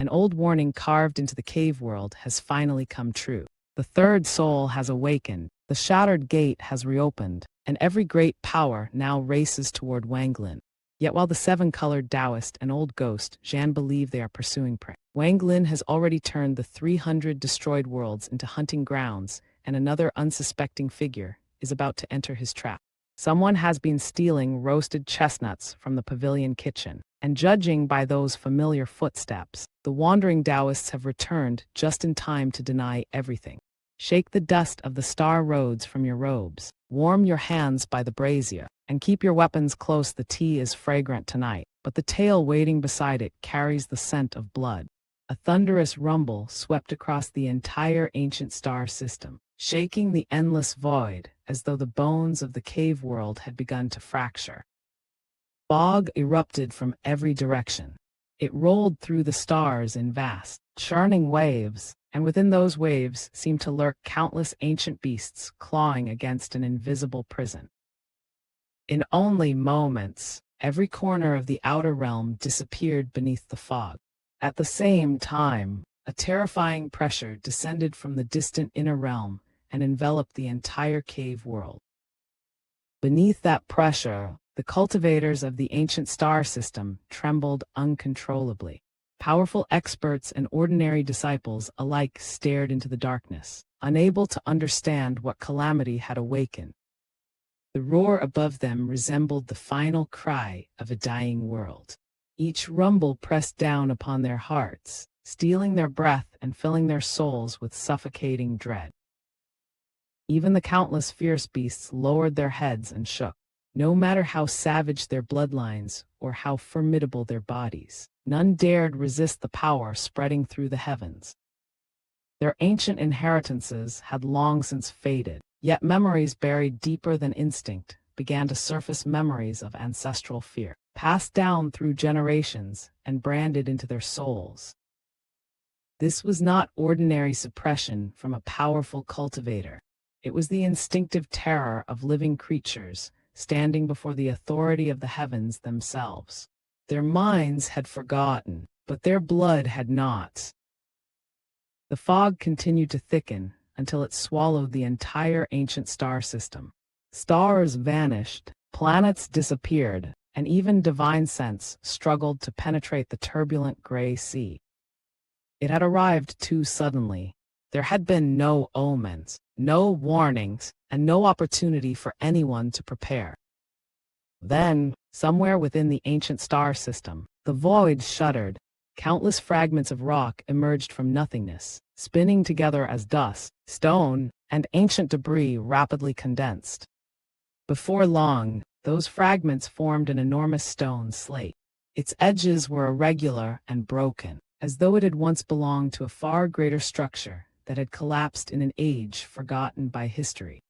An old warning carved into the cave world has finally come true. The third soul has awakened, the shattered gate has reopened, and every great power now races toward Wang Lin. Yet while the seven-colored Daoist and old ghost Zhan believe they are pursuing prey, Wang Lin has already turned the 300 destroyed worlds into hunting grounds, and another unsuspecting figure is about to enter his trap. Someone has been stealing roasted chestnuts from the pavilion kitchen, and judging by those familiar footsteps, the wandering Daoists have returned just in time to deny everything. Shake the dust of the star roads from your robes, warm your hands by the brazier, and keep your weapons close. The tea is fragrant tonight, but the tail waiting beside it carries the scent of blood. A thunderous rumble swept across the entire ancient star system, shaking the endless void as though the bones of the cave world had begun to fracture. Fog erupted from every direction. It rolled through the stars in vast, churning waves, and within those waves seemed to lurk countless ancient beasts clawing against an invisible prison. In only moments, every corner of the outer realm disappeared beneath the fog. At the same time, a terrifying pressure descended from the distant inner realm and enveloped the entire cave world. Beneath that pressure, the cultivators of the ancient star system trembled uncontrollably. Powerful experts and ordinary disciples alike stared into the darkness, unable to understand what calamity had awakened. The roar above them resembled the final cry of a dying world. Each rumble pressed down upon their hearts, stealing their breath and filling their souls with suffocating dread. Even the countless fierce beasts lowered their heads and shook. No matter how savage their bloodlines or how formidable their bodies, none dared resist the power spreading through the heavens. Their ancient inheritances had long since faded, yet memories buried deeper than instinct began to surface, memories of ancestral fear, passed down through generations and branded into their souls. This was not ordinary suppression from a powerful cultivator. It was the instinctive terror of living creatures standing before the authority of the heavens themselves. Their minds had forgotten, but their blood had not. The fog continued to thicken until it swallowed the entire ancient star system. Stars vanished, planets disappeared, and even divine sense struggled to penetrate the turbulent gray sea. It had arrived too suddenly. There had been no omens, no warnings, and no opportunity for anyone to prepare. Then, somewhere within the ancient star system, the void shuddered. Countless fragments of rock emerged from nothingness, spinning together as dust, stone, and ancient debris rapidly condensed. Before long, those fragments formed an enormous stone slate. Its edges were irregular and broken, as though it had once belonged to a far greater structure that had collapsed in an age forgotten by history.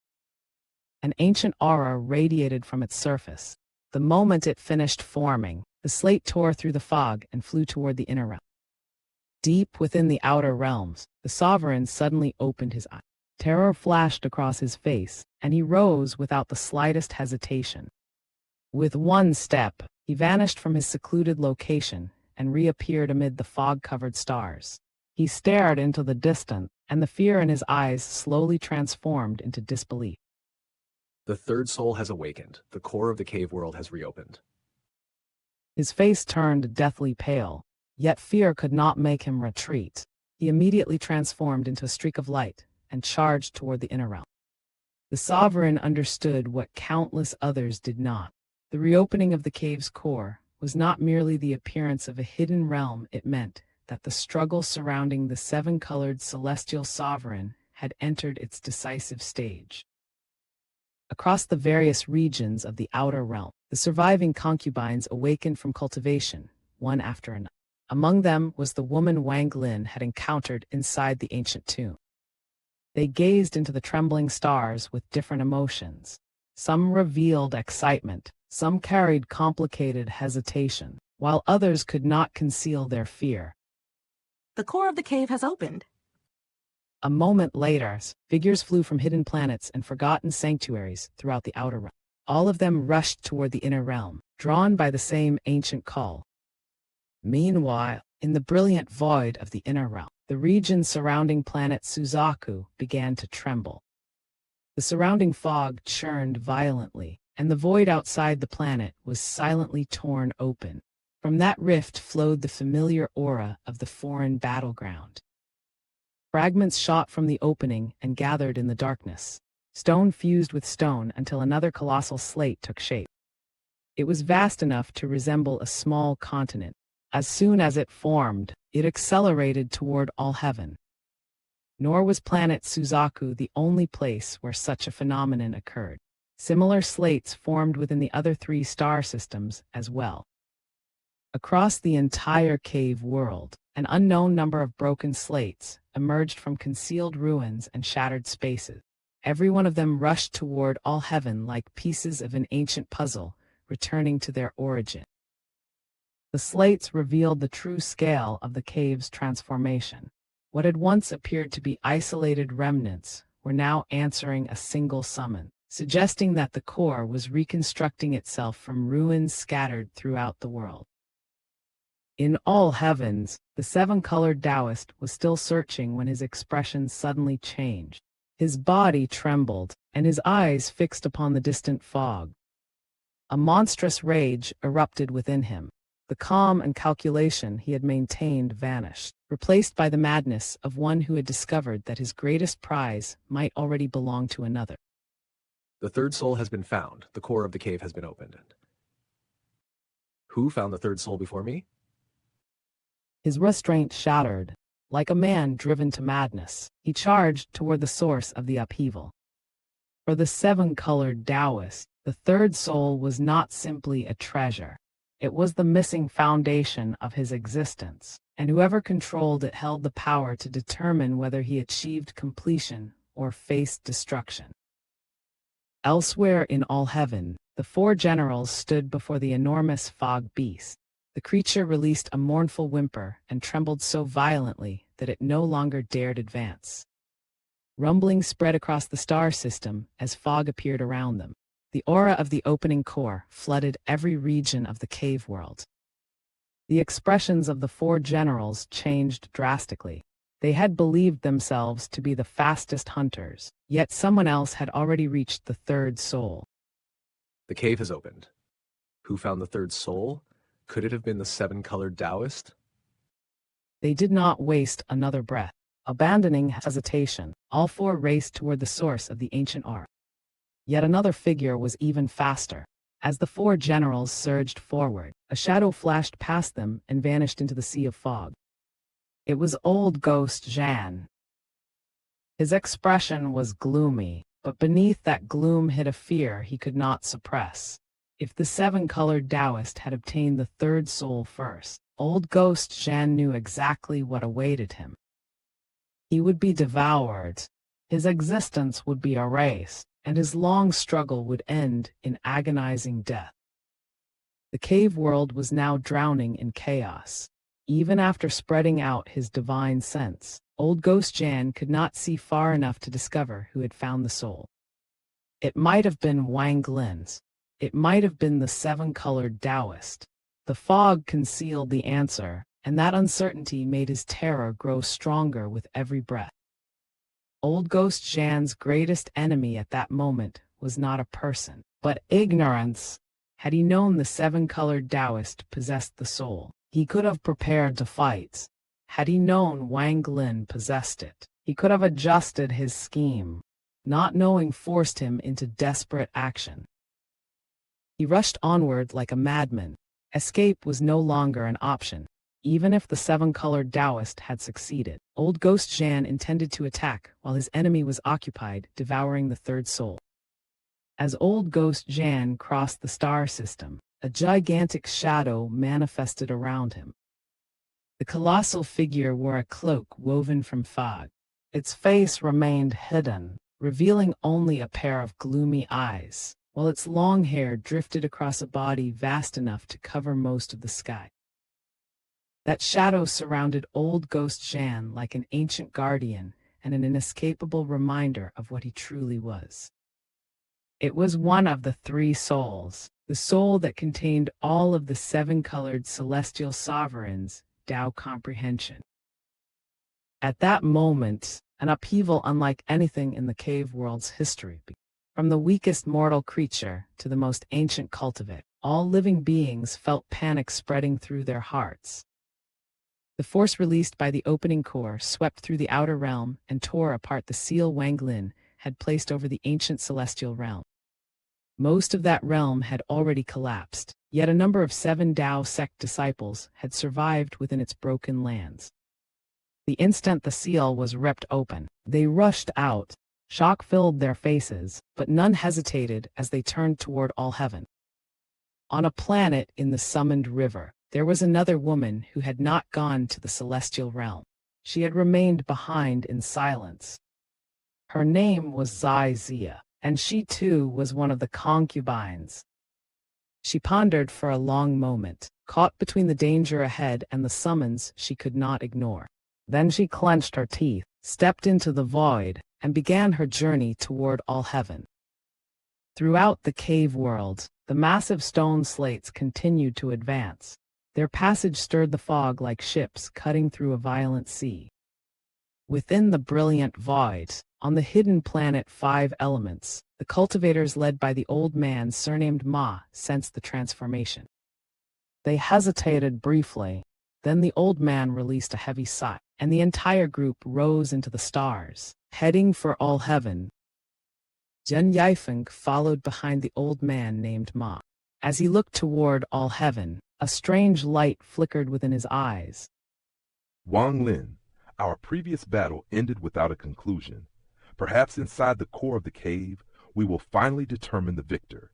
An ancient aura radiated from its surface. The moment it finished forming, the slate tore through the fog and flew toward the inner realm. Deep within the outer realms, the sovereign suddenly opened his eyes. Terror flashed across his face, and he rose without the slightest hesitation. With one step, he vanished from his secluded location and reappeared amid the fog-covered stars. He stared into the distance, and the fear in his eyes slowly transformed into disbelief. The third soul has awakened. The core of the cave world has reopened. His face turned deathly pale, yet fear could not make him retreat. He immediately transformed into a streak of light and charged toward the inner realm. The sovereign understood what countless others did not. The reopening of the cave's core was not merely the appearance of a hidden realm. It meant that the struggle surrounding the seven-colored celestial sovereign had entered its decisive stage. Across the various regions of the outer realm, the surviving concubines awakened from cultivation, one after another. Among them was the woman Wang Lin had encountered inside the ancient tomb. They gazed into the trembling stars with different emotions. Some revealed excitement, some carried complicated hesitation, while others could not conceal their fear. The core of the cave has opened. A moment later, figures flew from hidden planets and forgotten sanctuaries throughout the outer realm. All of them rushed toward the inner realm, drawn by the same ancient call. Meanwhile, In the brilliant void of the inner realm, the region surrounding planet Suzaku began to tremble. The surrounding fog churned violently, and the void outside the planet was silently torn open. From that rift flowed the familiar aura of the foreign battleground. Fragments shot from the opening and gathered in the darkness. Stone fused with stone until another colossal slate took shape. It was vast enough to resemble a small continent. As soon as it formed, it accelerated toward all heaven. Nor was planet Suzaku the only place where such a phenomenon occurred. Similar slates formed within the other 3 star systems as well. Across the entire cave world, an unknown number of broken slates emerged from concealed ruins and shattered spaces. Every one of them rushed toward all heaven like pieces of an ancient puzzle, returning to their origin. The slates revealed the true scale of the cave's transformation. What had once appeared to be isolated remnants were now answering a single summon, suggesting that the core was reconstructing itself from ruins scattered throughout the world. In all heavens, the 7-colored Daoist was still searching when his expression suddenly changed. His body trembled, and his eyes fixed upon the distant fog. A monstrous rage erupted within him. The calm and calculation he had maintained vanished, replaced by the madness of one who had discovered that his greatest prize might already belong to another. The third soul has been found. The core of the cave has been opened. Who found the third soul before me? His restraint shattered. Like a man driven to madness, he charged toward the source of the upheaval. For the 7-colored Daoist, the third soul was not simply a treasure. It was the missing foundation of his existence, and whoever controlled it held the power to determine whether he achieved completion or faced destruction. Elsewhere in all heaven, the 4 generals stood before the enormous fog beast. The creature released a mournful whimper and trembled so violently that it no longer dared advance. Rumbling spread across the star system as fog appeared around them. The aura of the opening core flooded every region of the cave world. The expressions of the 4 generals changed drastically. They had believed themselves to be the fastest hunters, yet someone else had already reached the third soul. The cave has opened. Who found the third soul? Could it have been the 7-colored Daoist? They did not waste another breath. Abandoning hesitation, all 4 raced toward the source of the ancient aura. Yet another figure was even faster. As the 4 generals surged forward, a shadow flashed past them and vanished into the sea of fog. It was old ghost Zhan. His expression was gloomy, but beneath that gloom hid a fear he could not suppress. If the 7-colored Daoist had obtained the third soul first, old ghost Zhan knew exactly what awaited him. He would be devoured, his existence would be erased, and his long struggle would end in agonizing death. The cave world was now drowning in chaos. Even after spreading out his divine sense, old ghost Zhan could not see far enough to discover who had found the soul. It might have been Wang Lin's. It might have been the 7-colored Daoist. The fog concealed the answer, and that uncertainty made his terror grow stronger with every breath. Old ghost Zhan's greatest enemy at that moment was not a person, but ignorance. Had he known the 7-colored Daoist possessed the soul, he could have prepared to fight. Had he known Wang Lin possessed it, he could have adjusted his scheme. Not knowing forced him into desperate action. He rushed onward like a madman. Escape was no longer an option. Even if the 7-colored Daoist had succeeded, old ghost Zhan intended to attack while his enemy was occupied devouring the third soul. As old ghost Zhan crossed the star system, a gigantic shadow manifested around him. The colossal figure wore a cloak woven from fog. Its face remained hidden, revealing only a pair of gloomy eyes, while its long hair drifted across a body vast enough to cover most of the sky. That shadow surrounded old ghost Zhan like an ancient guardian and an inescapable reminder of what he truly was. It was one of the 3 souls, the soul that contained all of the 7-colored celestial sovereigns Tao comprehension. At that moment, an upheaval unlike anything in the cave world's history began. From the weakest mortal creature to the most ancient cultivator, all living beings felt panic spreading through their hearts. The force released by the opening core swept through the outer realm and tore apart the seal Wang Lin had placed over the ancient celestial realm. Most of that realm had already collapsed, yet a number of 7 Dao sect disciples had survived within its broken lands. The instant the seal was ripped open, they rushed out. Shock filled their faces, but none hesitated as they turned toward all heaven. On a planet in the summoned river, there was another woman who had not gone to the celestial realm. She had remained behind in silence. Her name was Xianxia, and she too was one of the concubines. She pondered for a long moment, caught between the danger ahead and the summons she could not ignore. Then she clenched her teeth, stepped into the void, and began her journey toward all heaven. Throughout the cave world, the massive stone slates continued to advance. Their passage stirred the fog like ships cutting through a violent sea. Within the brilliant void, on the hidden planet 5 Elements, the cultivators led by the old man surnamed Ma sensed the transformation. They hesitated briefly, then the old man released a heavy sigh, and the entire group rose into the stars, heading for all heaven. Zhan Yifeng followed behind the old man named Ma. As he looked toward all heaven, a strange light flickered within his eyes. Wang Lin, our previous battle ended without a conclusion. Perhaps inside the core of the cave, we will finally determine the victor.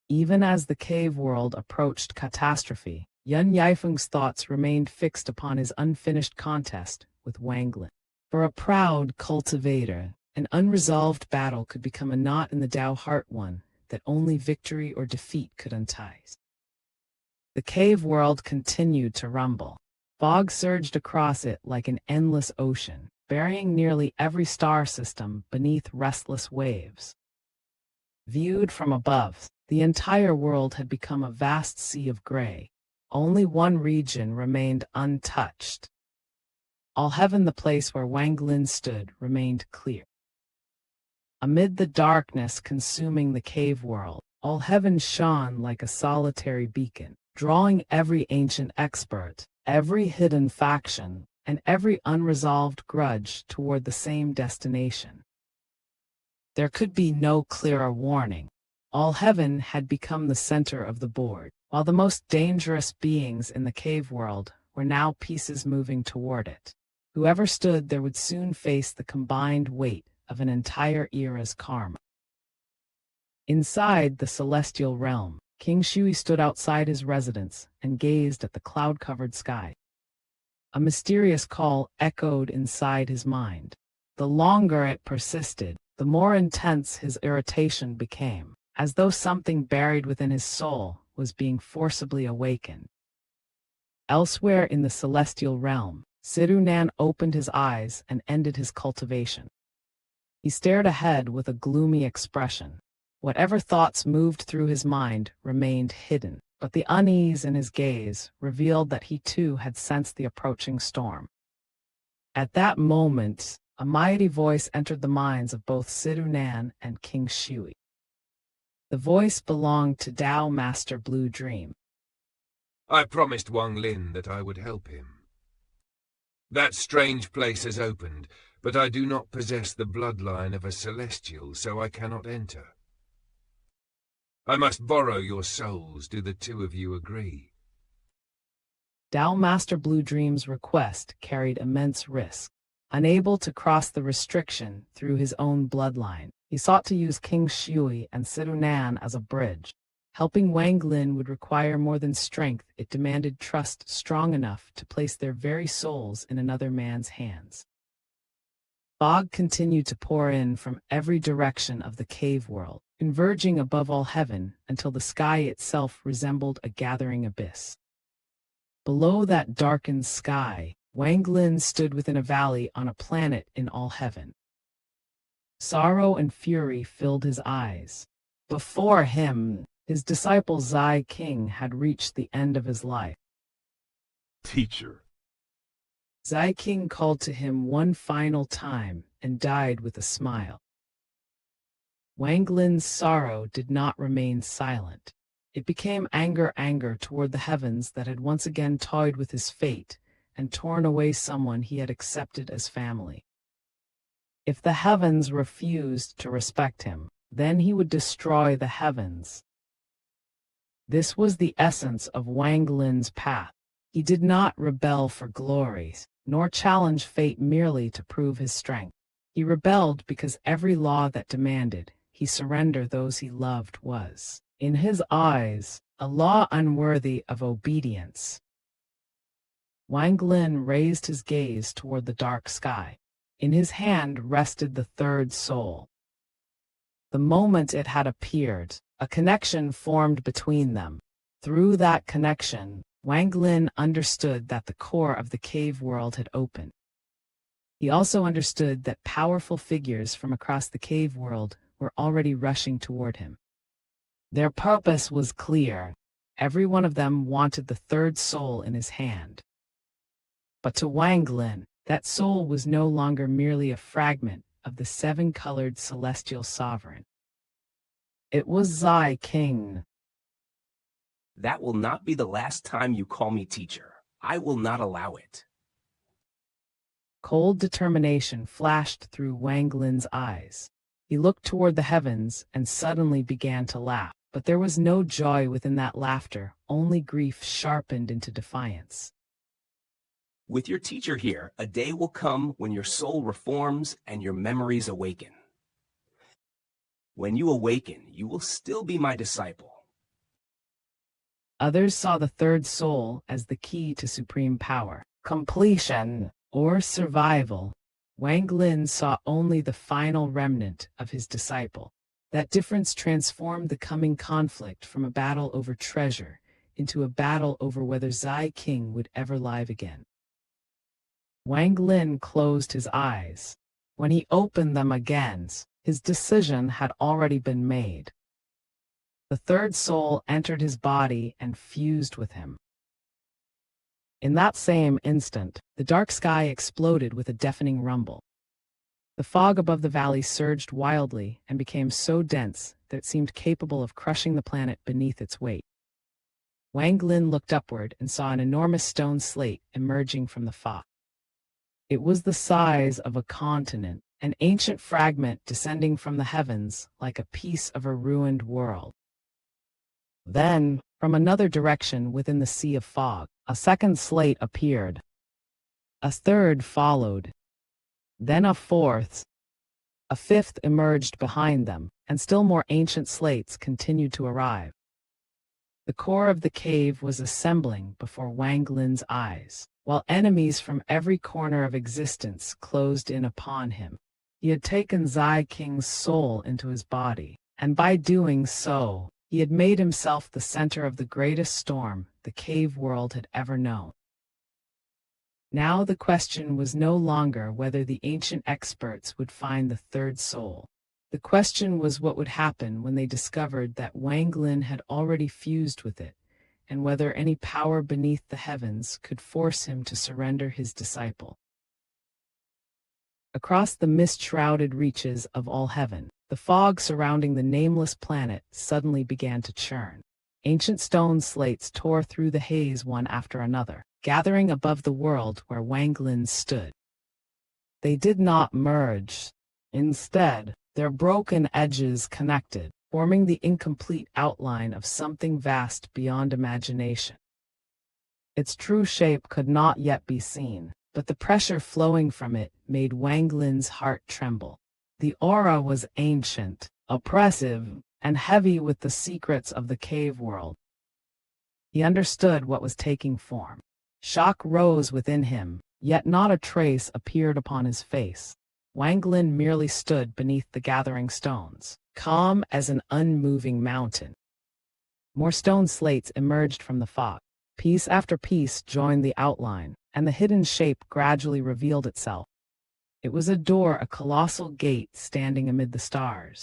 Even as the cave world approached catastrophe, Zhan Yifeng's thoughts remained fixed upon his unfinished contest with Wang Lin. For a proud cultivator, an unresolved battle could become a knot in the Dao heart, one that only victory or defeat could untie. The cave world continued to rumble. Fog surged across it like an endless ocean, burying nearly every star system beneath restless waves. Viewed from above, the entire world had become a vast sea of gray. Only one region remained untouched. All heaven, the place where Wang Lin stood, remained clear. Amid the darkness consuming the cave world, all heaven shone like a solitary beacon, drawing every ancient expert, every hidden faction, and every unresolved grudge toward the same destination. There could be no clearer warning. All heaven had become the center of the board, while the most dangerous beings in the cave world were now pieces moving toward it. Whoever stood there would soon face the combined weight of an entire era's karma. Inside the celestial realm, King Shui stood outside his residence and gazed at the cloud-covered sky. A mysterious call echoed inside his mind. The longer it persisted, the more intense his irritation became, as though something buried within his soul was being forcibly awakened. Elsewhere in the celestial realm, Sirunan opened his eyes and ended his cultivation. He stared ahead with a gloomy expression. Whatever thoughts moved through his mind remained hidden, but the unease in his gaze revealed that he too had sensed the approaching storm. At that moment, a mighty voice entered the minds of both Sirunan and King Shui. The voice belonged to Dao Master Blue Dream. I promised Wang Lin that I would help him. That strange place has opened, but I do not possess the bloodline of a celestial, so I cannot enter. I must borrow your souls. Do the two of you agree? Dao Master Blue Dream's request carried immense risk. Unable to cross the restriction through his own bloodline, he sought to use King Shui and Sirunan as a bridge. Helping Wang Lin would require more than strength. It demanded trust strong enough to place their very souls in another man's hands. Fog continued to pour in from every direction of the cave world, converging above all heaven until the sky itself resembled a gathering abyss. Below that darkened sky, Wang Lin stood within a valley on a planet in all heaven. Sorrow and fury filled his eyes. Before him, his disciple Zai King had reached the end of his life. Teacher. Zai King called to him one final time and died with a smile. Wang Lin's sorrow did not remain silent. It became anger toward the heavens that had once again toyed with his fate and torn away someone he had accepted as family. If the heavens refused to respect him, then he would destroy the heavens. This was the essence of Wang Lin's path. He did not rebel for glory, nor challenge fate merely to prove his strength. He rebelled because every law that demanded he surrender those he loved was, in his eyes, a law unworthy of obedience. Wang Lin raised his gaze toward the dark sky. In his hand rested the third soul. The moment it had appeared, a connection formed between them. Through that connection, Wang Lin understood that the core of the cave world had opened. He also understood that powerful figures from across the cave world were already rushing toward him. Their purpose was clear. Every one of them wanted the third soul in his hand. But to Wang Lin, that soul was no longer merely a fragment of the seven-colored celestial sovereign. It was Zai King. That will not be the last time you call me teacher. I will not allow it. Cold determination flashed through Wang Lin's eyes. He looked toward the heavens and suddenly began to laugh, but there was no joy within that laughter, only grief sharpened into defiance. With your teacher here, a day will come when your soul reforms and your memories awaken. When you awaken, you will still be my disciple. Others saw the third soul as the key to supreme power, completion, or survival. Wang Lin saw only the final remnant of his disciple. That difference transformed the coming conflict from a battle over treasure into a battle over whether Zai King would ever live again. Wang Lin closed his eyes. When he opened them again, his decision had already been made. The third soul entered his body and fused with him. In that same instant, the dark sky exploded with a deafening rumble. The fog above the valley surged wildly and became so dense that it seemed capable of crushing the planet beneath its weight. Wang Lin looked upward and saw an enormous stone slate emerging from the fog. It was the size of a continent, an ancient fragment descending from the heavens like a piece of a ruined world. Then, from another direction within the sea of fog, a second slate appeared. A third followed. Then a fourth. A fifth emerged behind them, and still more ancient slates continued to arrive. The core of the cave was assembling before Wang Lin's eyes, while enemies from every corner of existence closed in upon him. He had taken Zai King's soul into his body, and by doing so, he had made himself the center of the greatest storm the cave world had ever known. Now the question was no longer whether the ancient experts would find the third soul. The question was what would happen when they discovered that Wang Lin had already fused with it, and whether any power beneath the heavens could force him to surrender his disciple. Across the mist-shrouded reaches of all heaven, the fog surrounding the nameless planet suddenly began to churn. Ancient stone slates tore through the haze one after another, gathering above the world where Wang Lin stood. They did not merge. Instead, their broken edges connected, forming the incomplete outline of something vast beyond imagination. Its true shape could not yet be seen, but the pressure flowing from it made Wang Lin's heart tremble. The aura was ancient, oppressive, and heavy with the secrets of the cave world. He understood what was taking form. Shock rose within him, yet not a trace appeared upon his face. Wang Lin merely stood beneath the gathering stones, calm as an unmoving mountain. More stone slates emerged from the fog. Piece after piece joined the outline, and the hidden shape gradually revealed itself. It was a door, a colossal gate standing amid the stars.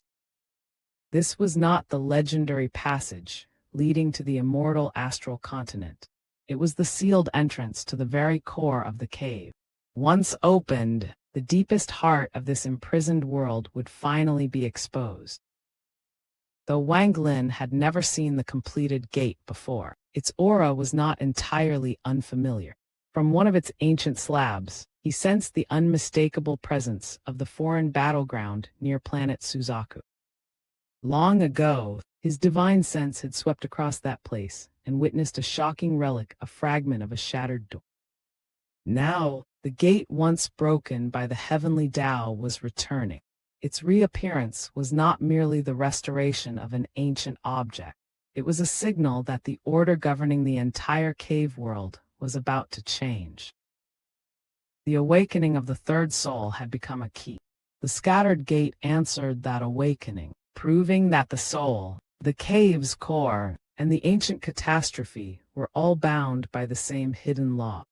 This was not the legendary passage leading to the immortal astral continent. It was the sealed entrance to the very core of the cave. Once opened, the deepest heart of this imprisoned world would finally be exposed. Though Wang Lin had never seen the completed gate before, its aura was not entirely unfamiliar. From one of its ancient slabs, he sensed the unmistakable presence of the foreign battleground near planet Suzaku. Long ago, his divine sense had swept across that place and witnessed a shocking relic, a fragment of a shattered door. Now, the gate once broken by the heavenly Tao was returning. Its reappearance was not merely the restoration of an ancient object. It was a signal that the order governing the entire cave world was about to change. The awakening of the third soul had become a key. The scattered gate answered that awakening, proving that the soul, the cave's core, and the ancient catastrophe were all bound by the same hidden law.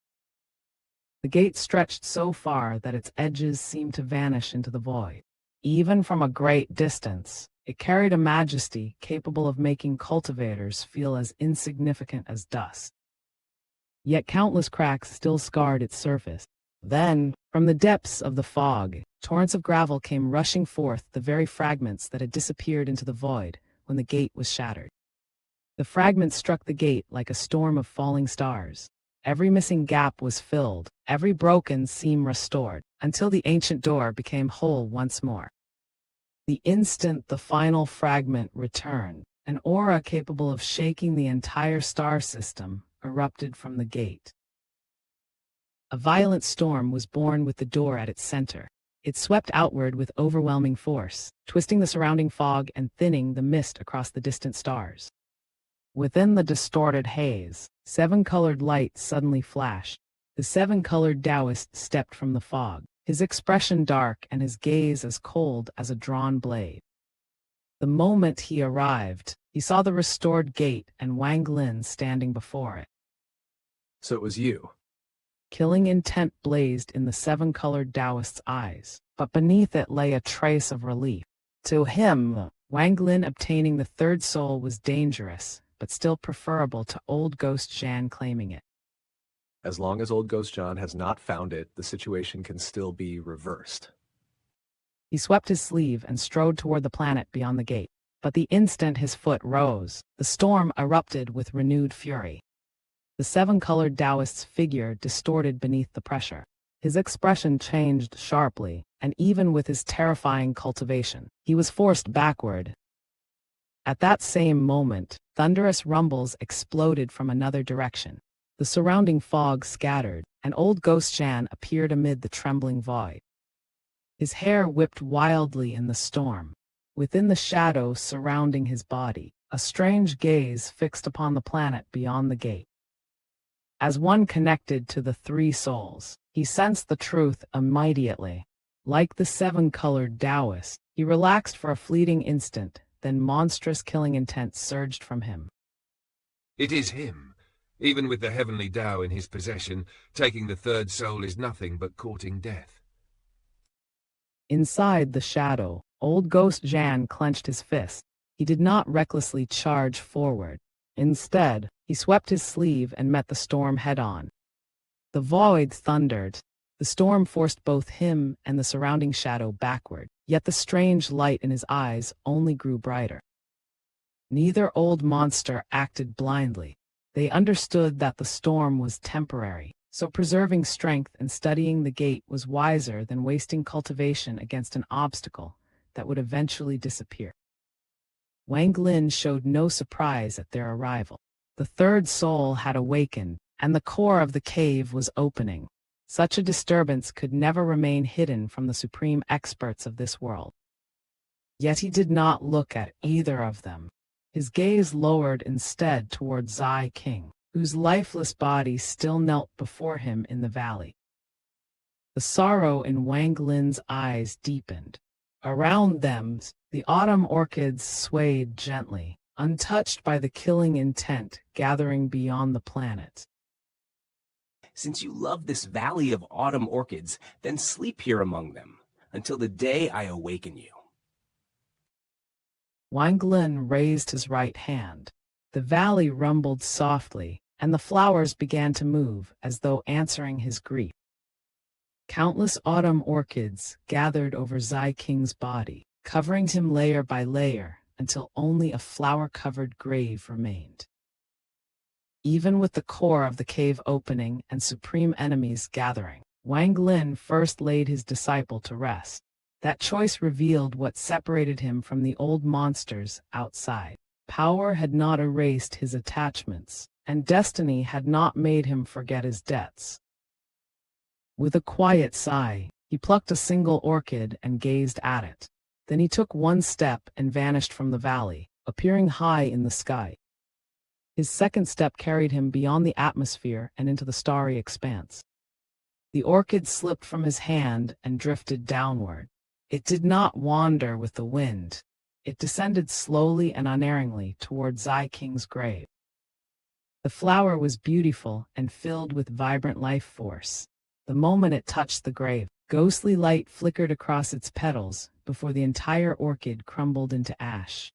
The gate stretched so far that its edges seemed to vanish into the void. Even from a great distance, it carried a majesty capable of making cultivators feel as insignificant as dust. Yet countless cracks still scarred its surface. Then, from the depths of the fog, torrents of gravel came rushing forth, the very fragments that had disappeared into the void when the gate was shattered. The fragments struck the gate like a storm of falling stars. Every missing gap was filled, every broken seam restored, until the ancient door became whole once more. The instant the final fragment returned, an aura capable of shaking the entire star system erupted from the gate. A violent storm was born with the door at its center. It swept outward with overwhelming force, twisting the surrounding fog and thinning the mist across the distant stars. Within the distorted haze, seven-colored light suddenly flashed. The seven-colored Daoist stepped from the fog, his expression dark and his gaze as cold as a drawn blade. The moment he arrived, he saw the restored gate and Wang Lin standing before it. So it was you. Killing intent blazed in the seven-colored Daoist's eyes, but beneath it lay a trace of relief. To him, Wang Lin obtaining the third soul was dangerous, but still preferable to old ghost Zhan claiming it. As long as old ghost Zhan has not found it, the situation can still be reversed. He swept his sleeve and strode toward the planet beyond the gate. But the instant his foot rose, the storm erupted with renewed fury. The seven-colored Daoist's figure distorted beneath the pressure. His expression changed sharply, and even with his terrifying cultivation, he was forced backward. At that same moment, thunderous rumbles exploded from another direction. The surrounding fog scattered, and old ghost Zhan appeared amid the trembling void. His hair whipped wildly in the storm. Within the shadow surrounding his body, a strange gaze fixed upon the planet beyond the gate. As one connected to the three souls, he sensed the truth immediately. Like the seven-colored Daoist, he relaxed for a fleeting instant, then monstrous killing intent surged from him. It is him. Even with the heavenly Tao in his possession, taking the third soul is nothing but courting death. Inside the shadow, old ghost Zhan clenched his fist. He did not recklessly charge forward. Instead, he swept his sleeve and met the storm head-on. The void thundered. The storm forced both him and the surrounding shadow backward, yet the strange light in his eyes only grew brighter. Neither old monster acted blindly. They understood that the storm was temporary, so preserving strength and studying the gate was wiser than wasting cultivation against an obstacle that would eventually disappear. Wang Lin showed no surprise at their arrival. The third soul had awakened, and the core of the cave was opening. Such a disturbance could never remain hidden from the supreme experts of this world. Yet he did not look at either of them. His gaze lowered instead toward Zai King, whose lifeless body still knelt before him in the valley. The sorrow in Wang Lin's eyes deepened. Around them, the autumn orchids swayed gently, untouched by the killing intent gathering beyond the planet. Since you love this valley of autumn orchids, then sleep here among them, until the day I awaken you. Wang Lin raised his right hand. The valley rumbled softly, and the flowers began to move as though answering his grief. Countless autumn orchids gathered over Zai King's body, covering him layer by layer until only a flower-covered grave remained. Even with the core of the cave opening and supreme enemies gathering, Wang Lin first laid his disciple to rest. That choice revealed what separated him from the old monsters outside. Power had not erased his attachments, and destiny had not made him forget his debts. With a quiet sigh, he plucked a single orchid and gazed at it. Then he took one step and vanished from the valley, appearing high in the sky. His second step carried him beyond the atmosphere and into the starry expanse. The orchid slipped from his hand and drifted downward. It did not wander with the wind. It descended slowly and unerringly toward Zai King's grave. The flower was beautiful and filled with vibrant life force. The moment it touched the grave, ghostly light flickered across its petals before the entire orchid crumbled into ash.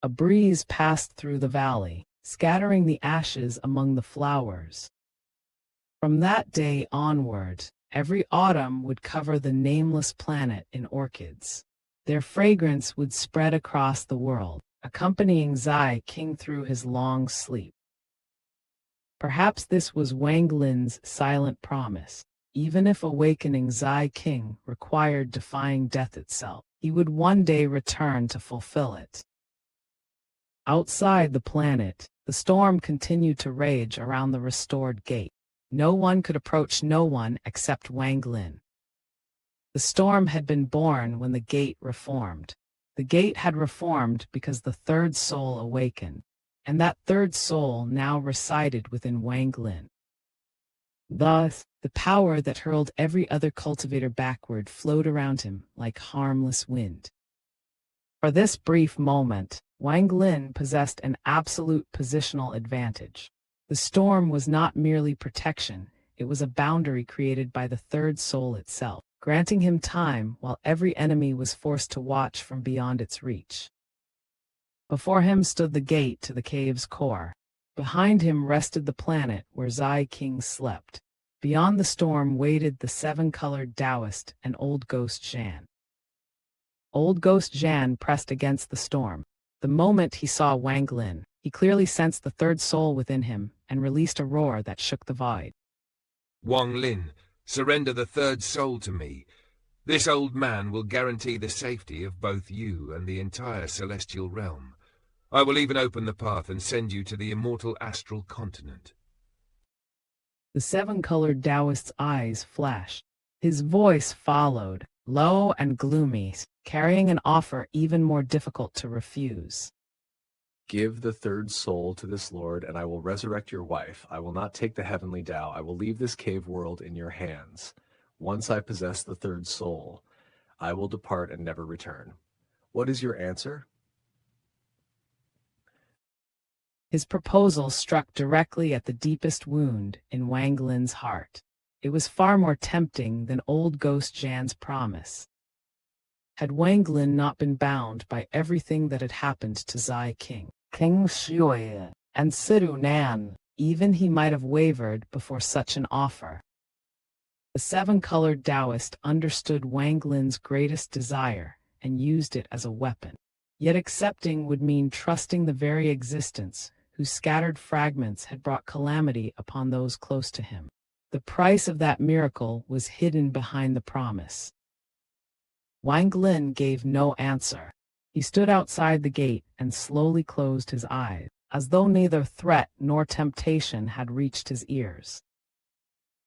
A breeze passed through the valley, scattering the ashes among the flowers. From that day onward, every autumn would cover the nameless planet in orchids. Their fragrance would spread across the world, accompanying Zai King through his long sleep. Perhaps this was Wang Lin's silent promise. Even if awakening Zai King required defying death itself, he would one day return to fulfill it. Outside the planet, the storm continued to rage around the restored gate. No one could approach no one except Wang Lin. The storm had been born when the gate reformed. The gate had reformed because the third soul awakened, and that third soul now resided within Wang Lin. Thus, the power that hurled every other cultivator backward flowed around him like harmless wind. For this brief moment, Wang Lin possessed an absolute positional advantage. The storm was not merely protection, it was a boundary created by the third soul itself, granting him time while every enemy was forced to watch from beyond its reach. Before him stood the gate to the cave's core. Behind him rested the planet where Zai King slept. Beyond the storm waited the seven-colored Daoist and Old Ghost Zhan. Old Ghost Zhan pressed against the storm. The moment he saw Wang Lin, he clearly sensed the third soul within him and released a roar that shook the void. Wang Lin, surrender the third soul to me. This old man will guarantee the safety of both you and the entire celestial realm. I will even open the path and send you to the immortal astral continent. The seven-colored Daoist's eyes flashed. His voice followed, low and gloomy, carrying an offer even more difficult to refuse. Give the third soul to this lord, and I will resurrect your wife. I will not take the heavenly Tao. I will leave this cave world in your hands. Once I possess the third soul, I will depart and never return. What is your answer? His proposal struck directly at the deepest wound in Wang Lin's heart. It was far more tempting than Old Ghost Zhan's promise. Had Wang Lin not been bound by everything that had happened to Zai King, King Xianxia, and Sidu Nan, even he might have wavered before such an offer. The seven-colored Daoist understood Wang Lin's greatest desire and used it as a weapon. Yet accepting would mean trusting the very existence whose scattered fragments had brought calamity upon those close to him. The price of that miracle was hidden behind the promise. Wang Lin gave no answer. He stood outside the gate and slowly closed his eyes, as though neither threat nor temptation had reached his ears.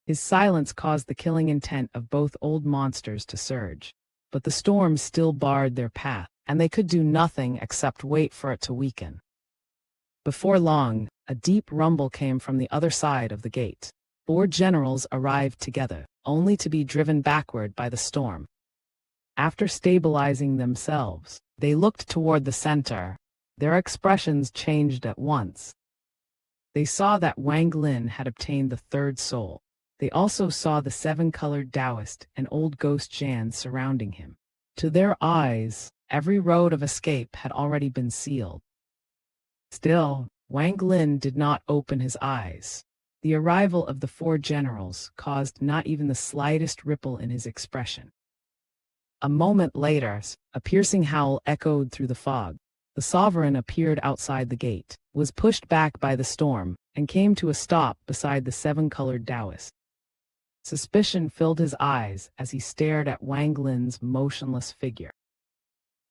His silence caused the killing intent of both old monsters to surge, but the storm still barred their path, and they could do nothing except wait for it to weaken. Before long, a deep rumble came from the other side of the gate. 4 generals arrived together, only to be driven backward by the storm. After stabilizing themselves, they looked toward the center. Their expressions changed at once. They saw that Wang Lin had obtained the third soul. They also saw the seven-colored Daoist and Old Ghost Zhan surrounding him. To their eyes, every road of escape had already been sealed. Still, Wang Lin did not open his eyes. The arrival of the four generals caused not even the slightest ripple in his expression. A moment later, a piercing howl echoed through the fog. The sovereign appeared outside the gate, was pushed back by the storm, and came to a stop beside the seven-colored Daoist. Suspicion filled his eyes as he stared at Wang Lin's motionless figure.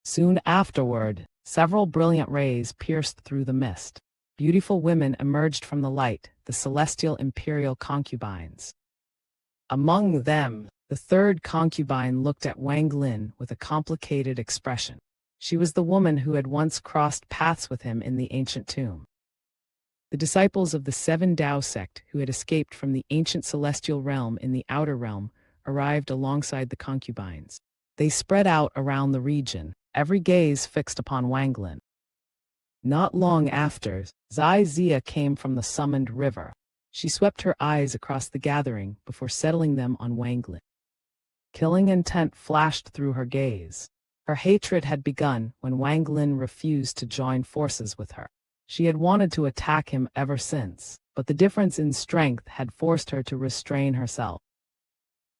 Soon afterward, several brilliant rays pierced through the mist. Beautiful women emerged from the light, the celestial imperial concubines. Among them, the third concubine looked at Wang Lin with a complicated expression. She was the woman who had once crossed paths with him in the ancient tomb. The disciples of the Seven Dao sect who had escaped from the ancient celestial realm in the outer realm arrived alongside the concubines. They spread out around the region, every gaze fixed upon Wang Lin. Not long after, Xianxia came from the summoned river. She swept her eyes across the gathering before settling them on Wang Lin. Killing intent flashed through her gaze. Her hatred had begun when Wang Lin refused to join forces with her. She had wanted to attack him ever since, but the difference in strength had forced her to restrain herself.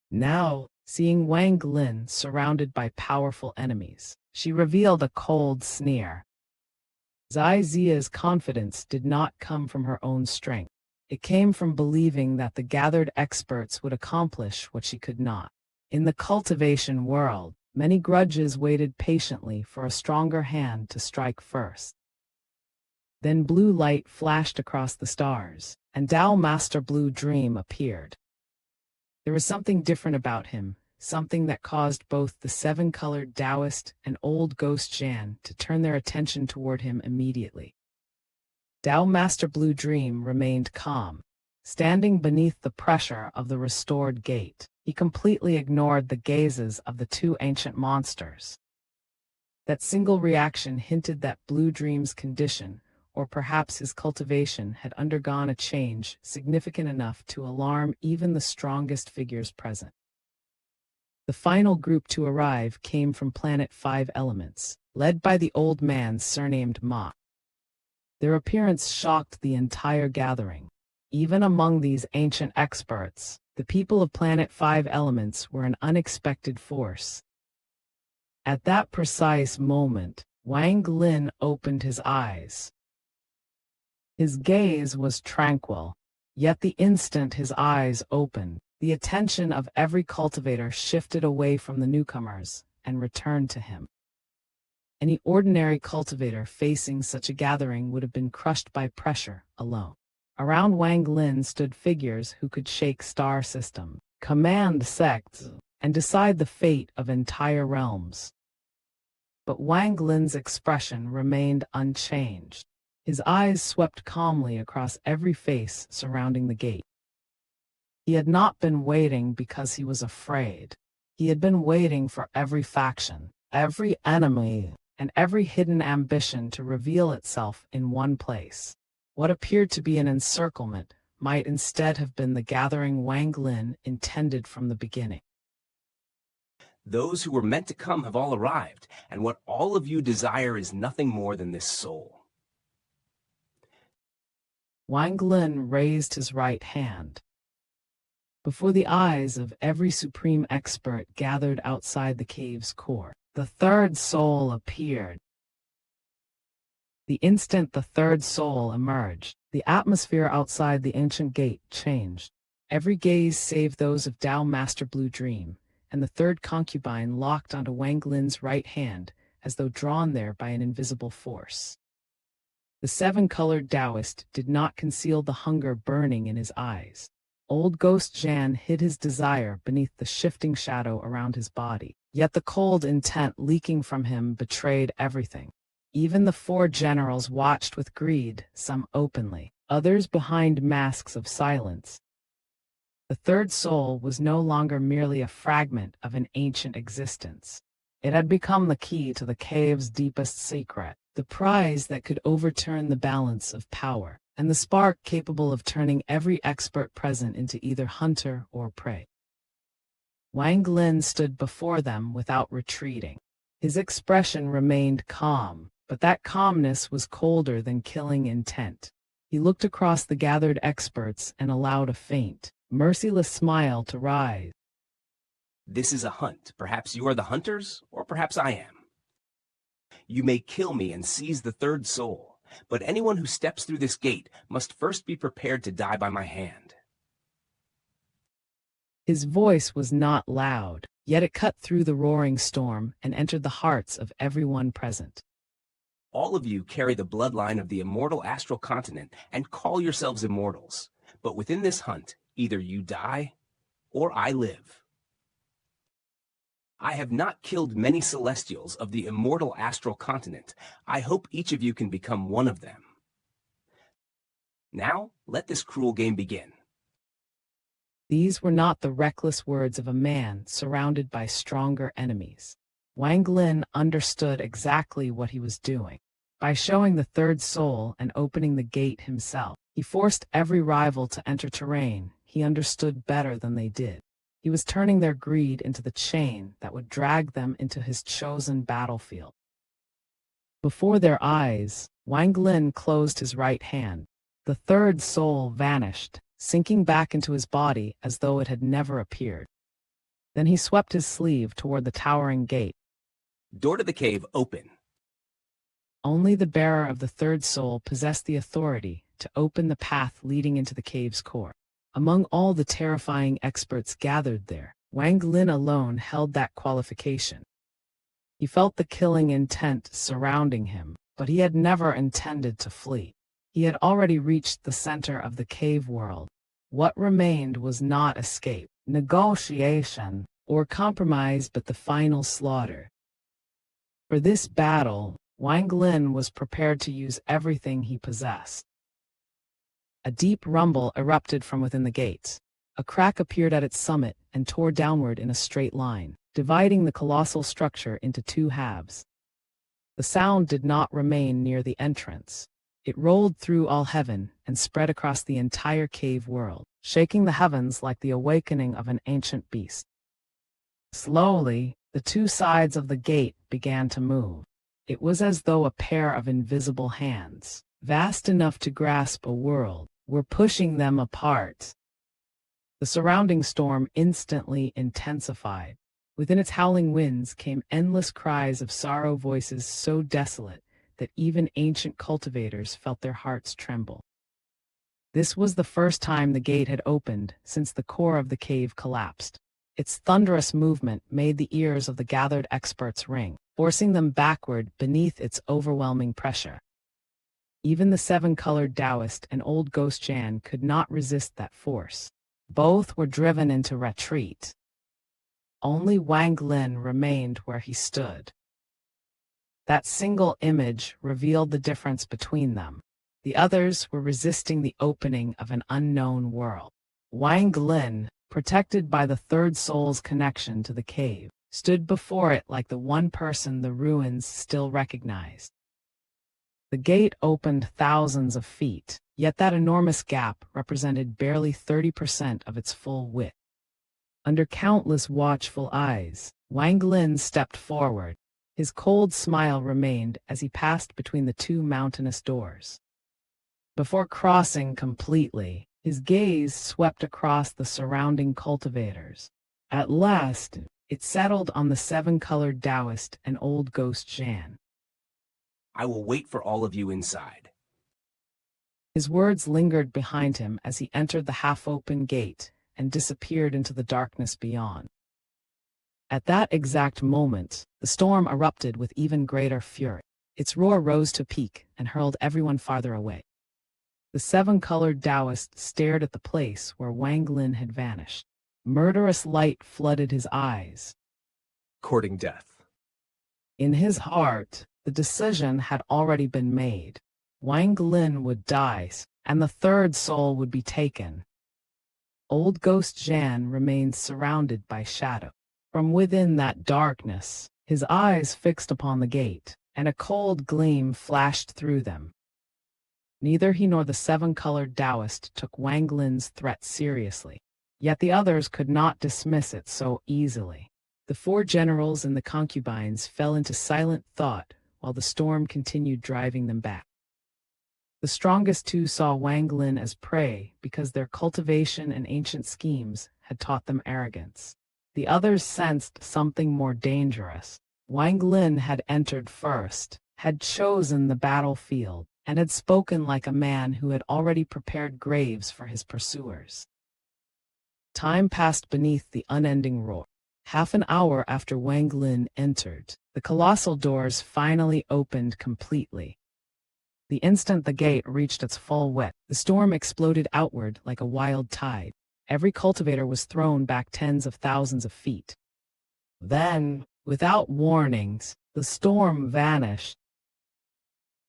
Now, seeing Wang Lin surrounded by powerful enemies, she revealed a cold sneer. Xianxia's confidence did not come from her own strength. It came from believing that the gathered experts would accomplish what she could not. In the cultivation world, many grudges waited patiently for a stronger hand to strike first. Then blue light flashed across the stars, and Dao Master Blue Dream appeared. There was something different about him, something that caused both the seven-colored Daoist and old ghost Zhan to turn their attention toward him immediately. Dao Master Blue Dream remained calm. Standing beneath the pressure of the restored gate, he completely ignored the gazes of the two ancient monsters. That single reaction hinted that Blue Dream's condition, or perhaps his cultivation, had undergone a change significant enough to alarm even the strongest figures present. The final group to arrive came from Planet 5 Elements, led by the old man surnamed Ma. Their appearance shocked the entire gathering. Even among these ancient experts, the people of Planet 5 Elements were an unexpected force. At that precise moment, Wang Lin opened his eyes. His gaze was tranquil, yet the instant his eyes opened, the attention of every cultivator shifted away from the newcomers and returned to him. Any ordinary cultivator facing such a gathering would have been crushed by pressure alone. Around Wang Lin stood figures who could shake star systems, command sects, and decide the fate of entire realms. But Wang Lin's expression remained unchanged. His eyes swept calmly across every face surrounding the gate. He had not been waiting because he was afraid. He had been waiting for every faction, every enemy, and every hidden ambition to reveal itself in one place. What appeared to be an encirclement might instead have been the gathering Wang Lin intended from the beginning. Those who were meant to come have all arrived, and what all of you desire is nothing more than this soul. Wang Lin raised his right hand. Before the eyes of every supreme expert gathered outside the cave's core, the third soul appeared. The instant the third soul emerged, the atmosphere outside the ancient gate changed. Every gaze save those of Dao Master Blue Dream, and the third concubine locked onto Wang Lin's right hand as though drawn there by an invisible force. The seven-colored Daoist did not conceal the hunger burning in his eyes. Old ghost Zhan hid his desire beneath the shifting shadow around his body, yet the cold intent leaking from him betrayed everything. Even the four generals watched with greed, some openly, others behind masks of silence. The third soul was no longer merely a fragment of an ancient existence. It had become the key to the cave's deepest secret, the prize that could overturn the balance of power, and the spark capable of turning every expert present into either hunter or prey. Wang Lin stood before them without retreating. His expression remained calm, but that calmness was colder than killing intent. He looked across the gathered experts and allowed a faint, merciless smile to rise. This is a hunt. Perhaps you are the hunters, or perhaps I am. You may kill me and seize the third soul, but anyone who steps through this gate must first be prepared to die by my hand. His voice was not loud, yet it cut through the roaring storm and entered the hearts of everyone present. All of you carry the bloodline of the immortal astral continent and call yourselves immortals. But within this hunt, either you die or I live. I have not killed many celestials of the immortal astral continent. I hope each of you can become one of them. Now, let this cruel game begin. These were not the reckless words of a man surrounded by stronger enemies. Wang Lin understood exactly what he was doing. By showing the third soul and opening the gate himself, he forced every rival to enter terrain he understood better than they did. He was turning their greed into the chain that would drag them into his chosen battlefield. Before their eyes, Wang Lin closed his right hand. The third soul vanished, sinking back into his body as though it had never appeared. Then he swept his sleeve toward the towering gate. Door to the cave open. Only the bearer of the third soul possessed the authority to open the path leading into the cave's core. Among all the terrifying experts gathered there, Wang Lin alone held that qualification. He felt the killing intent surrounding him, but he had never intended to flee. He had already reached the center of the cave world. What remained was not escape, negotiation, or compromise but the final slaughter. For this battle, Wang Lin was prepared to use everything he possessed. A deep rumble erupted from within the gates. A crack appeared at its summit and tore downward in a straight line, dividing the colossal structure into two halves. The sound did not remain near the entrance. It rolled through all heaven and spread across the entire cave world, shaking the heavens like the awakening of an ancient beast. Slowly, the two sides of the gate began to move. It was as though a pair of invisible hands, vast enough to grasp a world, were pushing them apart. The surrounding storm instantly intensified. Within its howling winds came endless cries of sorrow, voices so desolate that even ancient cultivators felt their hearts tremble. This was the first time the gate had opened since the core of the cave collapsed. Its thunderous movement made the ears of the gathered experts ring, forcing them backward beneath its overwhelming pressure. Even the seven-colored Daoist and old ghost Zhan could not resist that force. Both were driven into retreat. Only Wang Lin remained where he stood. That single image revealed the difference between them. The others were resisting the opening of an unknown world. Wang Lin, protected by the third soul's connection to the cave, stood before it like the one person the ruins still recognized. The gate opened thousands of feet, yet that enormous gap represented barely 30% of its full width. Under countless watchful eyes, Wang Lin stepped forward. His cold smile remained as he passed between the two mountainous doors. Before crossing completely, his gaze swept across the surrounding cultivators. At last, it settled on the seven-colored Daoist and old ghost Zhan. I will wait for all of you inside. His words lingered behind him as he entered the half-open gate and disappeared into the darkness beyond. At that exact moment, the storm erupted with even greater fury. Its roar rose to peak and hurled everyone farther away. The seven-colored Daoist stared at the place where Wang Lin had vanished. Murderous light flooded his eyes. Courting death. In his heart, the decision had already been made. Wang Lin would die, and the third soul would be taken. Old ghost Zhan remained surrounded by shadow. From within that darkness, his eyes fixed upon the gate, and a cold gleam flashed through them. Neither he nor the seven-colored Daoist took Wang Lin's threat seriously, yet the others could not dismiss it so easily. The four generals and the concubines fell into silent thought, while the storm continued driving them back. The strongest two saw Wang Lin as prey because their cultivation and ancient schemes had taught them arrogance. The others sensed something more dangerous. Wang Lin had entered first, had chosen the battlefield, and had spoken like a man who had already prepared graves for his pursuers. Time passed beneath the unending roar. Half an hour after Wang Lin entered, the colossal doors finally opened completely. The instant the gate reached its full width, the storm exploded outward like a wild tide. Every cultivator was thrown back tens of thousands of feet. Then, without warnings, the storm vanished.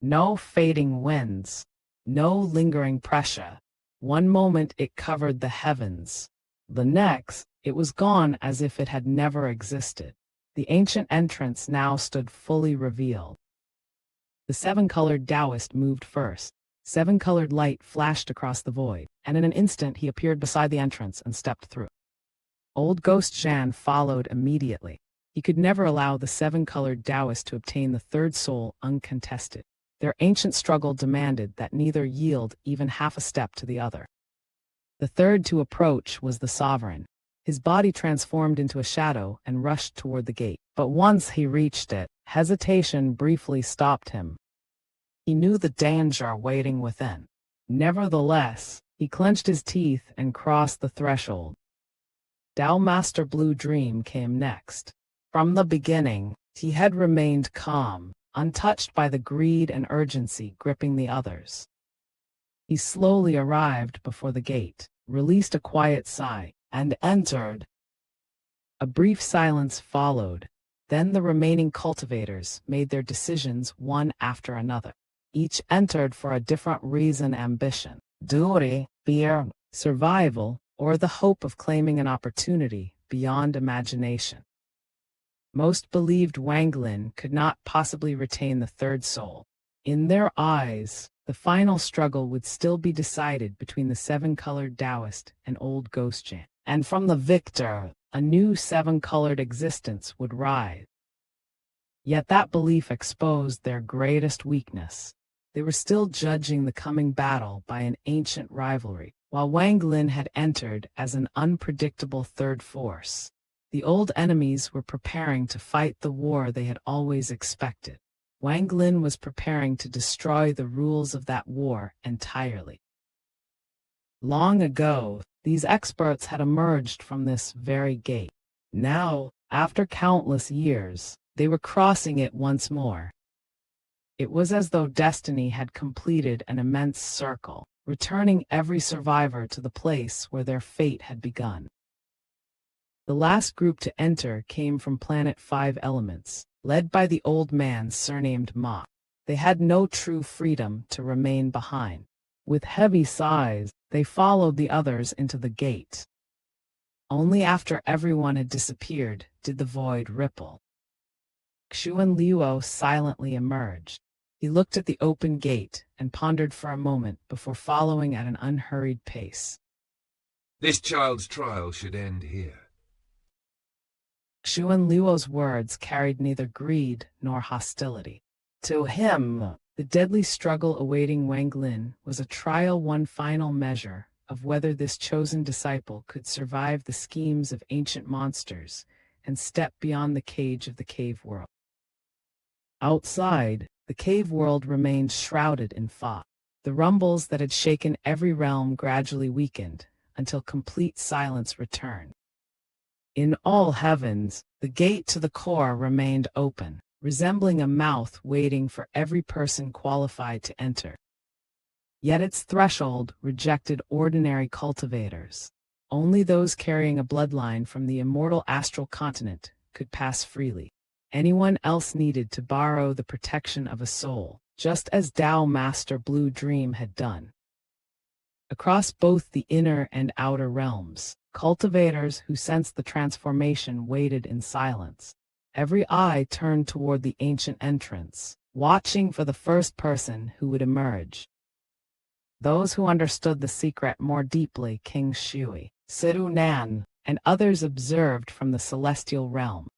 No fading winds, no lingering pressure. One moment it covered the heavens. The next, it was gone as if it had never existed. The ancient entrance now stood fully revealed. The seven-colored Daoist moved first. Seven-colored light flashed across the void, and in an instant he appeared beside the entrance and stepped through. Old Ghost Zhan followed immediately. He could never allow the seven-colored Daoist to obtain the third soul uncontested. Their ancient struggle demanded that neither yield even half a step to the other. The third to approach was the sovereign. His body transformed into a shadow and rushed toward the gate. But once he reached it, hesitation briefly stopped him. He knew the danger waiting within. Nevertheless, he clenched his teeth and crossed the threshold. Dao Master Blue Dream came next. From the beginning, he had remained calm, untouched by the greed and urgency gripping the others. He slowly arrived before the gate, released a quiet sigh, and entered. A brief silence followed. Then the remaining cultivators made their decisions one after another. Each entered for a different reason: ambition, duty, fear, survival, or the hope of claiming an opportunity beyond imagination. Most believed Wang Lin could not possibly retain the third soul. In their eyes, the final struggle would still be decided between the seven-colored Daoist and Old Ghost Zhan. And from the victor, a new seven-colored existence would rise. Yet that belief exposed their greatest weakness. They were still judging the coming battle by an ancient rivalry, while Wang Lin had entered as an unpredictable third force. The old enemies were preparing to fight the war they had always expected. Wang Lin was preparing to destroy the rules of that war entirely. Long ago, these experts had emerged from this very gate. Now, after countless years, they were crossing it once more. It was as though destiny had completed an immense circle, returning every survivor to the place where their fate had begun. The last group to enter came from Planet 5 Elements, led by the old man surnamed Ma. They had no true freedom to remain behind. With heavy sighs, they followed the others into the gate. Only after everyone had disappeared did the void ripple. Xuan Liuo silently emerged. He looked at the open gate and pondered for a moment before following at an unhurried pace. This child's trial should end here. Xuan Liuo's words carried neither greed nor hostility. To him, the deadly struggle awaiting Wang Lin was a trial, one final measure of whether this chosen disciple could survive the schemes of ancient monsters and step beyond the cage of the cave world. Outside, the cave world remained shrouded in fog. The rumbles that had shaken every realm gradually weakened until complete silence returned. In all heavens, the gate to the core remained open, resembling a mouth waiting for every person qualified to enter. Yet its threshold rejected ordinary cultivators. Only those carrying a bloodline from the immortal astral continent could pass freely. Anyone else needed to borrow the protection of a soul, just as Dao Master Blue Dream had done. Across both the inner and outer realms, cultivators who sensed the transformation waited in silence. Every eye turned toward the ancient entrance, watching for the first person who would emerge. Those who understood the secret more deeply, King Shui, Sidu Nan, and others observed from the celestial realm.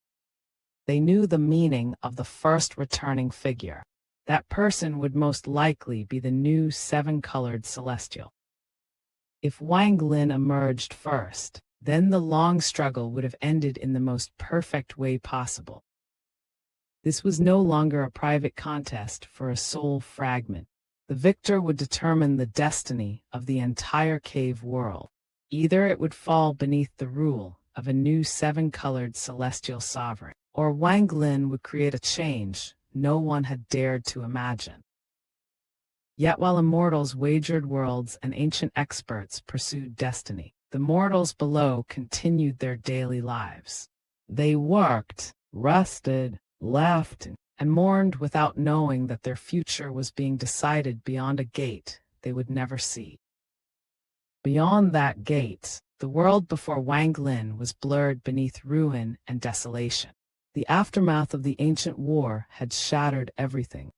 They knew the meaning of the first returning figure. That person would most likely be the new seven-colored celestial. If Wang Lin emerged first, then the long struggle would have ended in the most perfect way possible. This was no longer a private contest for a soul fragment. The victor would determine the destiny of the entire cave world. Either it would fall beneath the rule of a new seven-colored celestial sovereign, or Wang Lin would create a change no one had dared to imagine. Yet while immortals wagered worlds and ancient experts pursued destiny, the mortals below continued their daily lives. They worked, rested, left, and mourned without knowing that their future was being decided beyond a gate they would never see. Beyond that gate, the world before Wang Lin was blurred beneath ruin and desolation. The aftermath of the ancient war had shattered everything.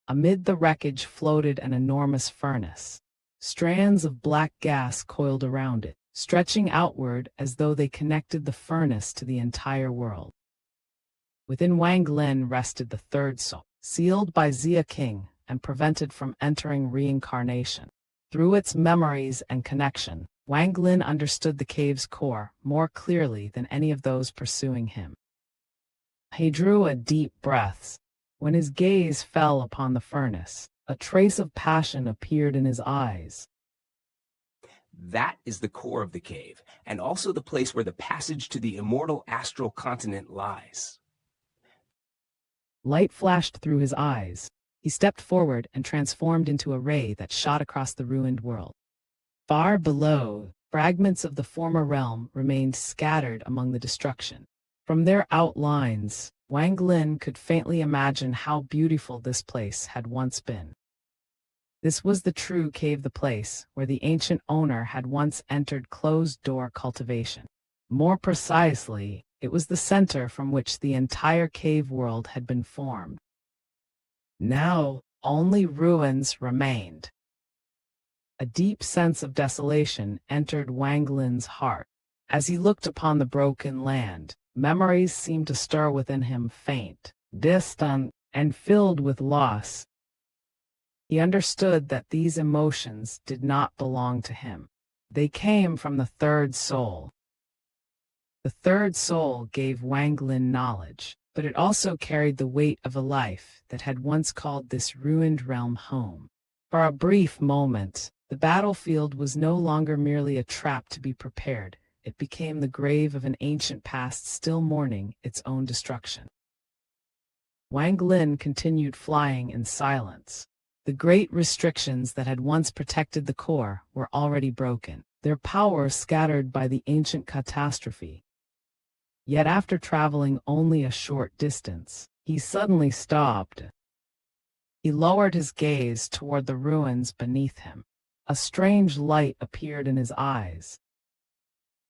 Amid the wreckage floated an enormous furnace. Strands of black gas coiled around it, stretching outward as though they connected the furnace to the entire world. Within Wang Lin rested the third soul, sealed by Xia King and prevented from entering reincarnation. Through its memories and connection, Wang Lin understood the cave's core more clearly than any of those pursuing him. He drew a deep breath. When his gaze fell upon the furnace, a trace of passion appeared in his eyes. That is the core of the cave, and also the place where the passage to the immortal astral continent lies. Light flashed through his eyes. He stepped forward and transformed into a ray that shot across the ruined world. Far below, fragments of the former realm remained scattered among the destruction. From their outlines, Wang Lin could faintly imagine how beautiful this place had once been. This was the true cave, the place where the ancient owner had once entered closed-door cultivation. More precisely, it was the center from which the entire cave world had been formed. Now, only ruins remained. A deep sense of desolation entered Wang Lin's heart. As he looked upon the broken land, memories seemed to stir within him, faint, distant, and filled with loss. He understood that these emotions did not belong to him. They came from the third soul. The third soul gave Wang Lin knowledge, but it also carried the weight of a life that had once called this ruined realm home. For a brief moment, the battlefield was no longer merely a trap to be prepared. It became the grave of an ancient past still mourning its own destruction. Wang Lin continued flying in silence. The great restrictions that had once protected the core were already broken, their power scattered by the ancient catastrophe. Yet after traveling only a short distance, he suddenly stopped. He lowered his gaze toward the ruins beneath him. A strange light appeared in his eyes.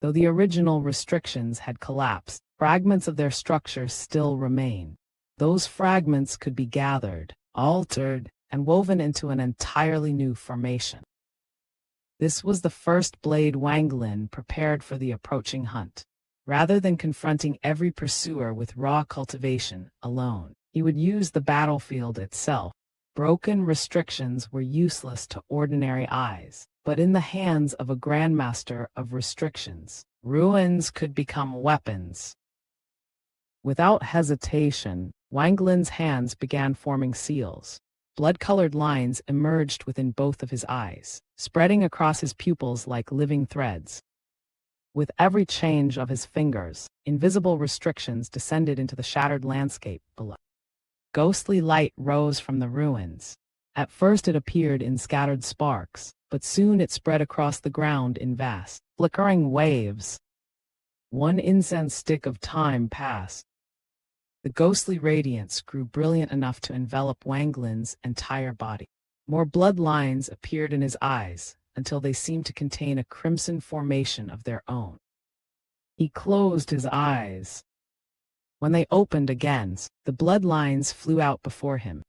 Though the original restrictions had collapsed, fragments of their structure still remained. Those fragments could be gathered, altered, and woven into an entirely new formation. This was the first blade Wang Lin prepared for the approaching hunt. Rather than confronting every pursuer with raw cultivation alone, he would use the battlefield itself. Broken restrictions were useless to ordinary eyes, but in the hands of a grandmaster of restrictions, ruins could become weapons. Without hesitation, Wang Lin's hands began forming seals. Blood-colored lines emerged within both of his eyes, spreading across his pupils like living threads. With every change of his fingers, invisible restrictions descended into the shattered landscape below. Ghostly light rose from the ruins. At first it appeared in scattered sparks, but soon it spread across the ground in vast, flickering waves. One incense stick of time passed. The ghostly radiance grew brilliant enough to envelop Wang Lin's entire body. More blood lines appeared in his eyes, until they seemed to contain a crimson formation of their own. He closed his eyes. When they opened again, the blood lines flew out before him.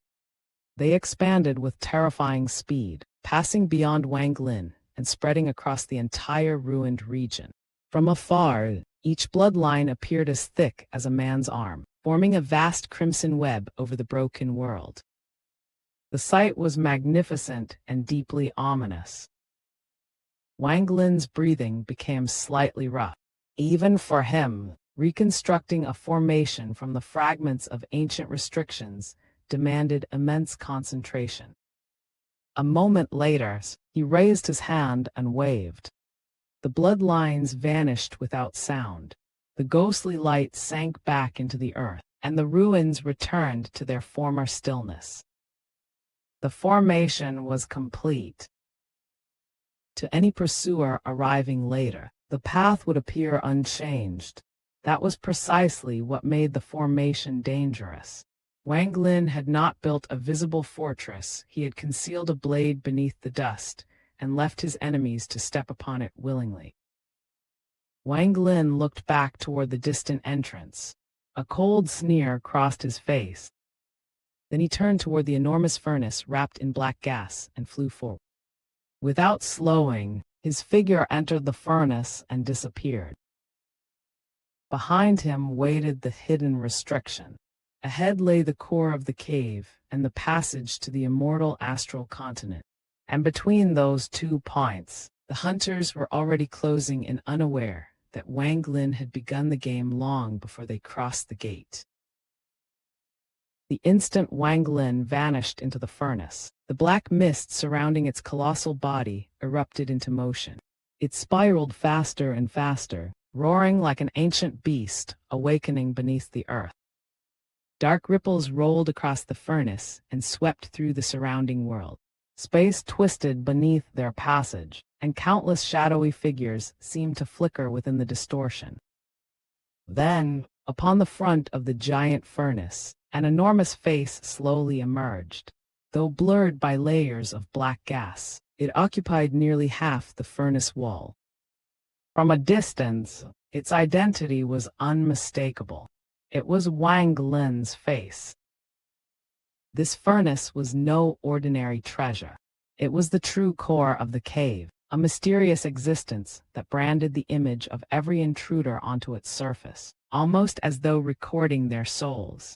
They expanded with terrifying speed, passing beyond Wang Lin and spreading across the entire ruined region. From afar, Each bloodline appeared as thick as a man's arm, forming a vast crimson web over the broken world. The sight was magnificent and deeply ominous. Wang Lin's breathing became slightly rough. Even for him, reconstructing a formation from the fragments of ancient restrictions demanded immense concentration. A moment later, he raised his hand and waved. The bloodlines vanished without sound. The ghostly light sank back into the earth, and the ruins returned to their former stillness. The formation was complete. To any pursuer arriving later, the path would appear unchanged. That was precisely what made the formation dangerous. Wang Lin had not built a visible fortress, he had concealed a blade beneath the dust, and left his enemies to step upon it willingly. Wang Lin looked back toward the distant entrance. A cold sneer crossed his face. Then he turned toward the enormous furnace wrapped in black gas and flew forward. Without slowing, his figure entered the furnace and disappeared. Behind him waited the hidden restriction. Ahead lay the core of the cave and the passage to the immortal astral continent. And between those 2 points, the hunters were already closing in, unaware that Wang Lin had begun the game long before they crossed the gate. The instant Wang Lin vanished into the furnace, the black mist surrounding its colossal body erupted into motion. It spiraled faster and faster, roaring like an ancient beast awakening beneath the earth. Dark ripples rolled across the furnace and swept through the surrounding world. Space twisted beneath their passage, and countless shadowy figures seemed to flicker within the distortion. Then, upon the front of the giant furnace, an enormous face slowly emerged. Though blurred by layers of black gas, it occupied nearly half the furnace wall. From a distance, its identity was unmistakable. It was Wang Lin's face. This furnace was no ordinary treasure. It was the true core of the cave, a mysterious existence that branded the image of every intruder onto its surface, almost as though recording their souls.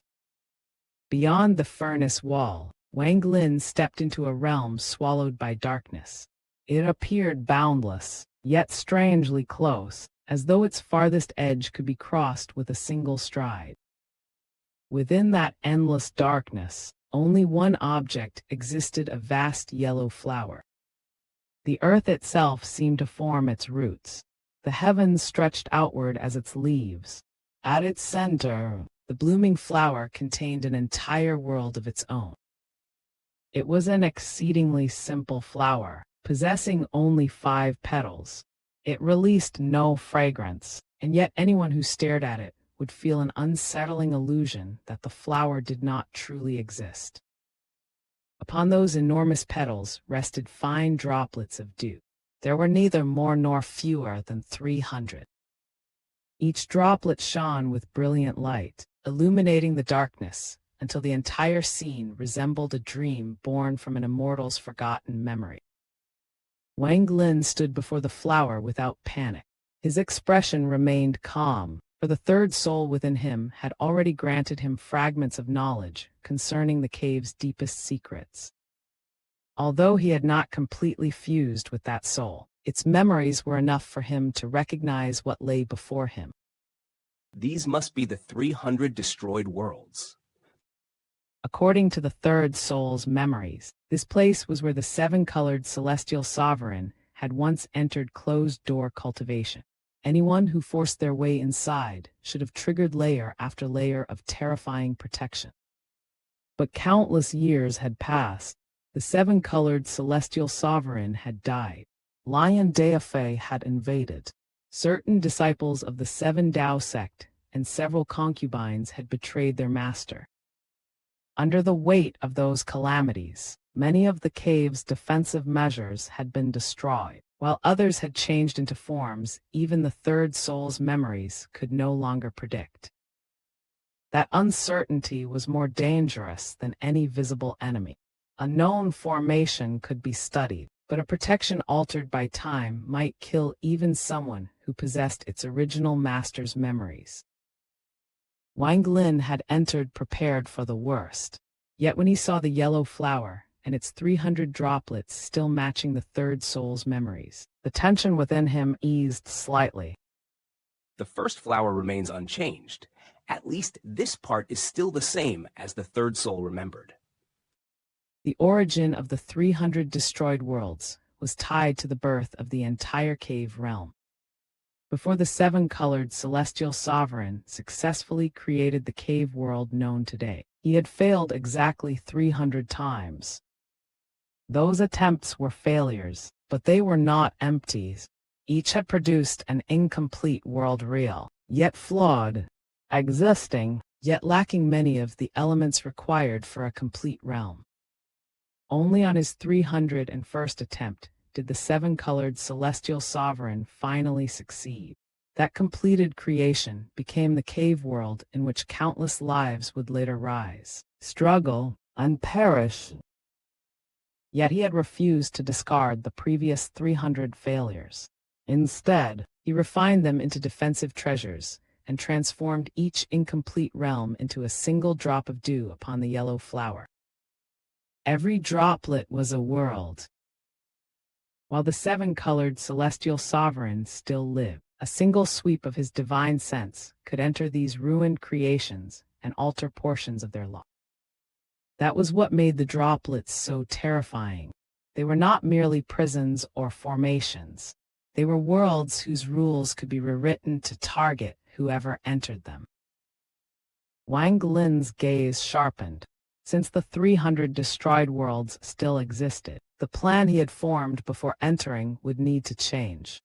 Beyond the furnace wall, Wang Lin stepped into a realm swallowed by darkness. It appeared boundless, yet strangely close, as though its farthest edge could be crossed with a single stride. Within that endless darkness, only one object existed, a vast yellow flower. The earth itself seemed to form its roots. The heavens stretched outward as its leaves. At its center, the blooming flower contained an entire world of its own. It was an exceedingly simple flower, possessing only 5 petals. It released no fragrance, and yet anyone who stared at it would feel an unsettling illusion that the flower did not truly exist. Upon those enormous petals rested fine droplets of dew. There were neither more nor fewer than 300. Each droplet shone with brilliant light, illuminating the darkness until the entire scene resembled a dream born from an immortal's forgotten memory. Wang Lin stood before the flower without panic. His expression remained calm, for the third soul within him had already granted him fragments of knowledge concerning the cave's deepest secrets. Although he had not completely fused with that soul, its memories were enough for him to recognize what lay before him. These must be the 300 destroyed worlds. According to the third soul's memories, this place was where the 7-colored celestial sovereign had once entered closed-door cultivation. Anyone who forced their way inside should have triggered layer after layer of terrifying protection. But countless years had passed. The 7-colored celestial sovereign had died. Lion Daoist had invaded. Certain disciples of the 7 Dao sect and several concubines had betrayed their master. Under the weight of those calamities, many of the cave's defensive measures had been destroyed. While others had changed into forms even the third soul's memories could no longer predict. That uncertainty was more dangerous than any visible enemy. A known formation could be studied. but a protection altered by time might kill even someone who possessed its original master's memories. Wang Lin had entered prepared for the worst. Yet when he saw the yellow flower and its 300 droplets still matching the third soul's memories, the tension within him eased slightly. The first flower remains unchanged. At least this part is still the same as the third soul remembered. The origin of the 300 destroyed worlds was tied to the birth of the entire cave realm. Before the seven-colored celestial sovereign successfully created the cave world known today, he had failed exactly 300 times. Those attempts were failures, but they were not empties. Each had produced an incomplete world real, yet flawed, existing, yet lacking many of the elements required for a complete realm. Only on his 301st attempt did the seven-colored celestial sovereign finally succeed. That completed creation became the cave world in which countless lives would later rise, struggle, and perish. Yet he had refused to discard the previous 300 failures. Instead, he refined them into defensive treasures and transformed each incomplete realm into a single drop of dew upon the yellow flower. Every droplet was a world. While the seven-colored celestial sovereign still lived, a single sweep of his divine sense could enter these ruined creations and alter portions of their law. That was what made the droplets so terrifying. They were not merely prisons or formations. They were worlds whose rules could be rewritten to target whoever entered them. Wang Lin's gaze sharpened. Since the 300 destroyed worlds still existed, the plan he had formed before entering would need to change.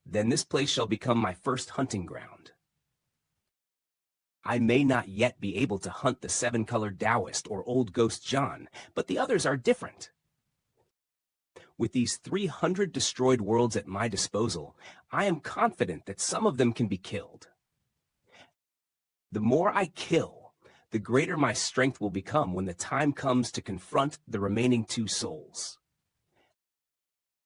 Then this place shall become my first hunting ground. I may not yet be able to hunt the seven-colored Daoist or old ghost Zhan, but the others are different. With these 300 destroyed worlds at my disposal, I am confident that some of them can be killed. The more I kill, the greater my strength will become when the time comes to confront the remaining two souls.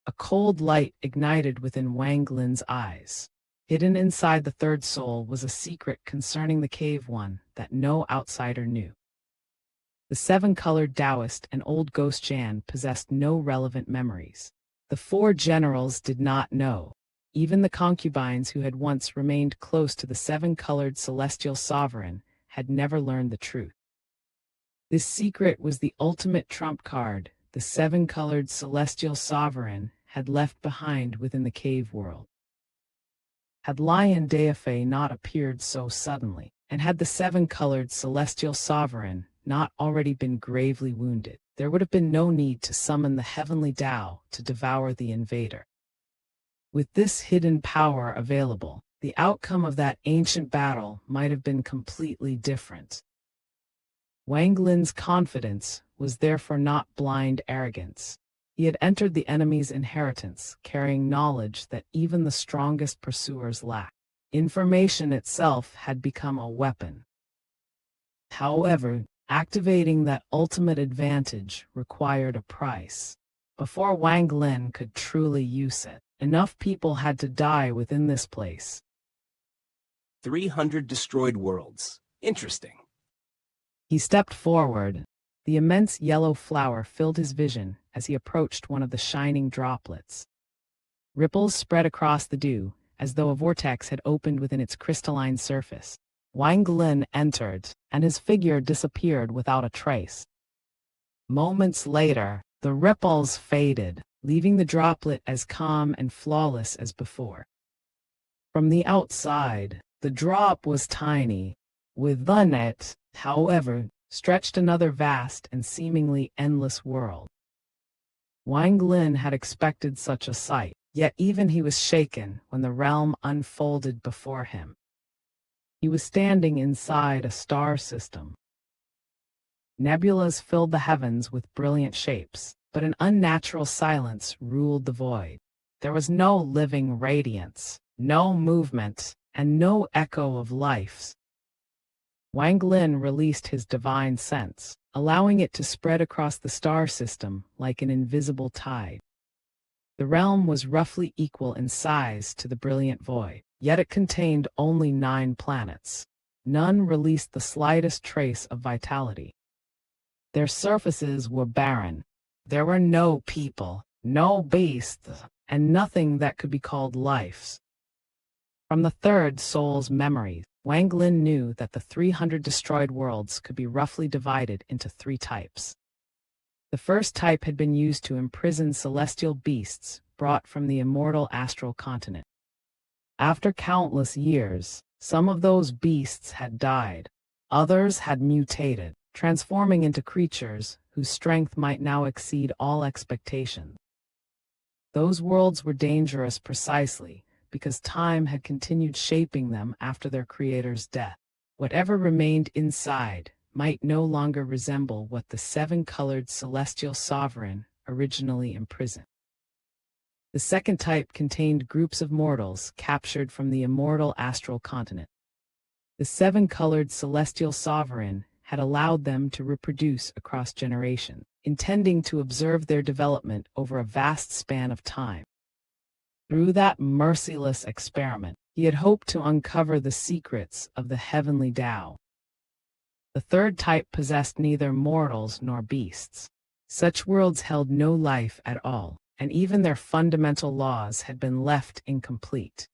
A cold light ignited within Wang Lin's eyes. Hidden inside the third soul was a secret concerning the cave one that no outsider knew. The seven-colored Daoist and old ghost Zhan possessed no relevant memories. The four generals did not know. Even the concubines who had once remained close to the seven-colored celestial sovereign had never learned the truth. This secret was the ultimate trump card the seven-colored celestial sovereign had left behind within the cave world. Had Lion Daoist not appeared so suddenly, and had the seven-colored celestial sovereign not already been gravely wounded, there would have been no need to summon the heavenly Dao to devour the invader. With this hidden power available, the outcome of that ancient battle might have been completely different. Wang Lin's confidence was therefore not blind arrogance. He had entered the enemy's inheritance carrying knowledge that even the strongest pursuers lacked. Information itself had become a weapon. However, activating that ultimate advantage required a price. Before Wang Lin could truly use it, enough people had to die within this place. 300 destroyed worlds. Interesting. He stepped forward. The immense yellow flower filled his vision as he approached one of the shining droplets. Ripples spread across the dew, as though a vortex had opened within its crystalline surface. Wang Lin entered, and his figure disappeared without a trace. Moments later, the ripples faded, leaving the droplet as calm and flawless as before. From the outside, the drop was tiny. Within it, however, stretched another vast and seemingly endless world. Wang Lin had expected such a sight, yet even he was shaken when the realm unfolded before him. He was standing inside a star system. Nebulas filled the heavens with brilliant shapes, but an unnatural silence ruled the void. There was no living radiance, no movement, and no echo of life. Wang Lin released his divine sense, allowing it to spread across the star system like an invisible tide. The realm was roughly equal in size to the brilliant void, yet it contained only 9 planets. None released the slightest trace of vitality. Their surfaces were barren. There were no people, no beasts, and nothing that could be called life. From the third soul's memories, Wang Lin knew that the 300 destroyed worlds could be roughly divided into 3 types. The first type had been used to imprison celestial beasts brought from the immortal astral continent. After countless years, some of those beasts had died. Others had mutated, transforming into creatures whose strength might now exceed all expectations. Those worlds were dangerous precisely because time had continued shaping them after their creator's death. Whatever remained inside might no longer resemble what the 7-colored celestial sovereign originally imprisoned. The second type contained groups of mortals captured from the immortal astral continent. The 7-colored celestial sovereign had allowed them to reproduce across generations, intending to observe their development over a vast span of time. Through that merciless experiment, he had hoped to uncover the secrets of the heavenly Tao. The third type possessed neither mortals nor beasts. Such worlds held no life at all, and even their fundamental laws had been left incomplete.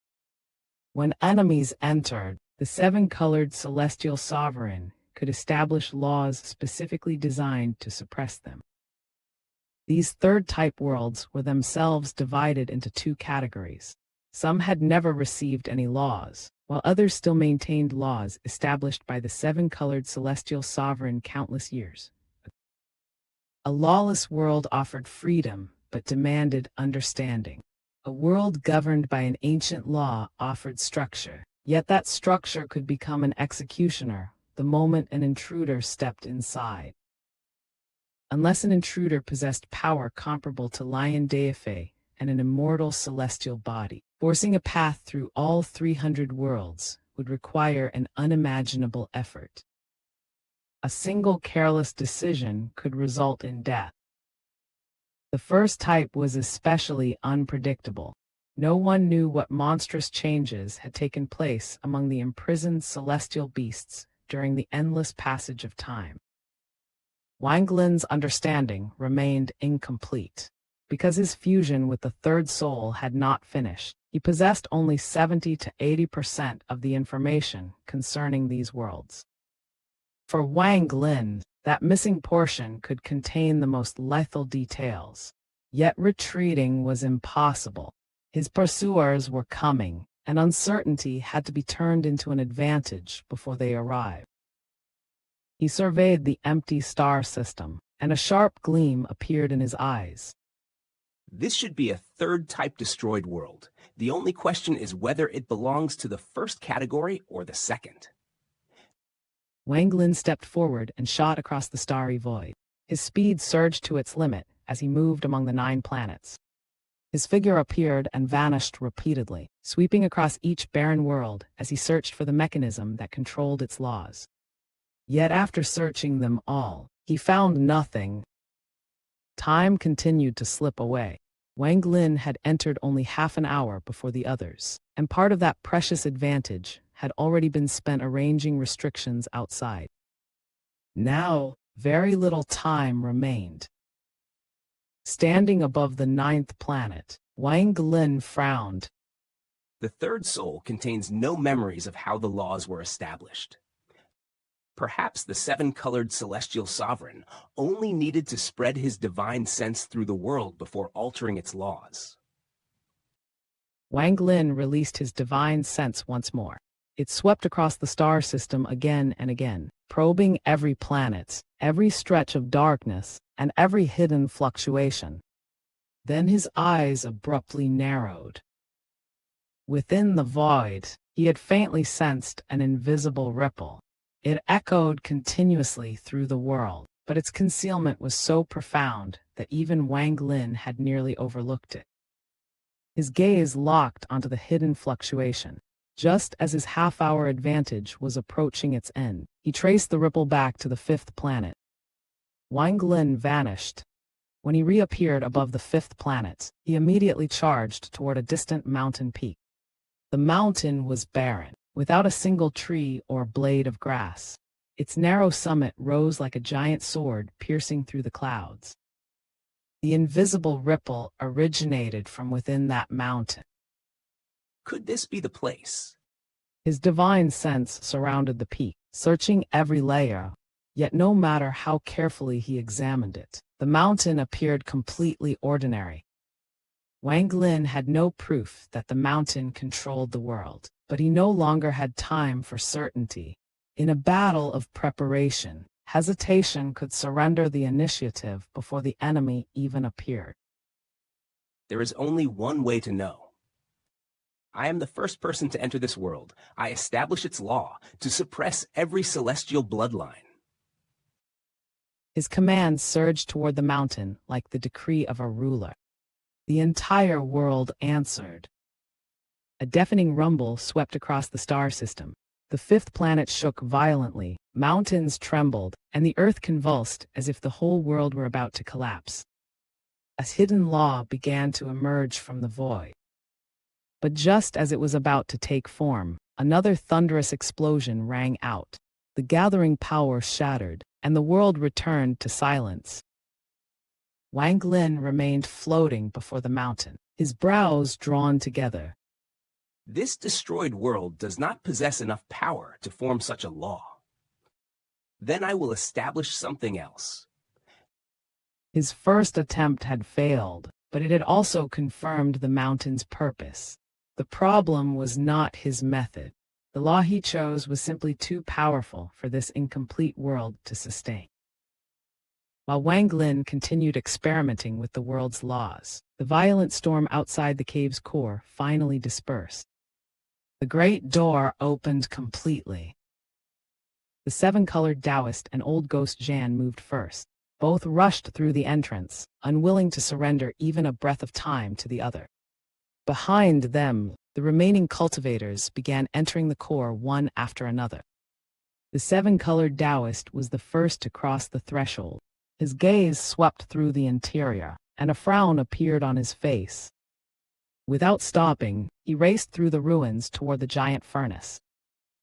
When enemies entered, the 7-colored celestial sovereign could establish laws specifically designed to suppress them. These third-type worlds were themselves divided into 2 categories. Some had never received any laws, while others still maintained laws established by the 7-colored celestial sovereign countless years. A lawless world offered freedom, but demanded understanding. A world governed by an ancient law offered structure, yet that structure could become an executioner the moment an intruder stepped inside. Unless an intruder possessed power comparable to Lion Daoist and an immortal celestial body, forcing a path through all 300 worlds would require an unimaginable effort. A single careless decision could result in death. The first type was especially unpredictable. No one knew what monstrous changes had taken place among the imprisoned celestial beasts during the endless passage of time. Wang Lin's understanding remained incomplete. Because his fusion with the third soul had not finished, he possessed only 70 to 80% of the information concerning these worlds. For Wang Lin, that missing portion could contain the most lethal details. Yet retreating was impossible. His pursuers were coming, and uncertainty had to be turned into an advantage before they arrived. He surveyed the empty star system, and a sharp gleam appeared in his eyes. This should be a third-type destroyed world. The only question is whether it belongs to the first category or the second. Wang Lin stepped forward and shot across the starry void. His speed surged to its limit as he moved among the 9 planets. His figure appeared and vanished repeatedly, sweeping across each barren world as he searched for the mechanism that controlled its laws. Yet after searching them all, he found nothing. Time continued to slip away. Wang Lin had entered only half an hour before the others, and part of that precious advantage had already been spent arranging restrictions outside. Now, very little time remained. Standing above the 9th planet, Wang Lin frowned. The third soul contains no memories of how the laws were established. Perhaps the 7-colored celestial sovereign only needed to spread his divine sense through the world before altering its laws. Wang Lin released his divine sense once more. It swept across the star system again and again, probing every planet, every stretch of darkness, and every hidden fluctuation. Then his eyes abruptly narrowed. Within the void, he had faintly sensed an invisible ripple. It echoed continuously through the world, but its concealment was so profound that even Wang Lin had nearly overlooked it. His gaze locked onto the hidden fluctuation. Just as his half-hour advantage was approaching its end, he traced the ripple back to the fifth planet. Wang Lin vanished. When he reappeared above the fifth planet, he immediately charged toward a distant mountain peak. The mountain was barren, without a single tree or blade of grass. Its narrow summit rose like a giant sword piercing through the clouds. The invisible ripple originated from within that mountain. Could this be the place? His divine sense surrounded the peak, searching every layer. Yet no matter how carefully he examined it, the mountain appeared completely ordinary. Wang Lin had no proof that the mountain controlled the world, but he no longer had time for certainty. In a battle of preparation, hesitation could surrender the initiative before the enemy even appeared. There is only one way to know. I am the first person to enter this world. I establish its law to suppress every celestial bloodline. His command surged toward the mountain like the decree of a ruler. The entire world answered. A deafening rumble swept across the star system. The fifth planet shook violently, mountains trembled, and the earth convulsed as if the whole world were about to collapse. A hidden law began to emerge from the void. But just as it was about to take form, another thunderous explosion rang out. The gathering power shattered, and the world returned to silence. Wang Lin remained floating before the mountain, his brows drawn together. This destroyed world does not possess enough power to form such a law. Then I will establish something else. His first attempt had failed, but it had also confirmed the mountain's purpose. The problem was not his method. The law he chose was simply too powerful for this incomplete world to sustain. While Wang Lin continued experimenting with the world's laws, the violent storm outside the cave's core finally dispersed. The great door opened completely. The seven-colored Daoist and old ghost Zhan moved first. Both rushed through the entrance, unwilling to surrender even a breath of time to the other. Behind them, the remaining cultivators began entering the core one after another. The seven-colored Daoist was the first to cross the threshold. His gaze swept through the interior, and a frown appeared on his face. Without stopping, he raced through the ruins toward the giant furnace.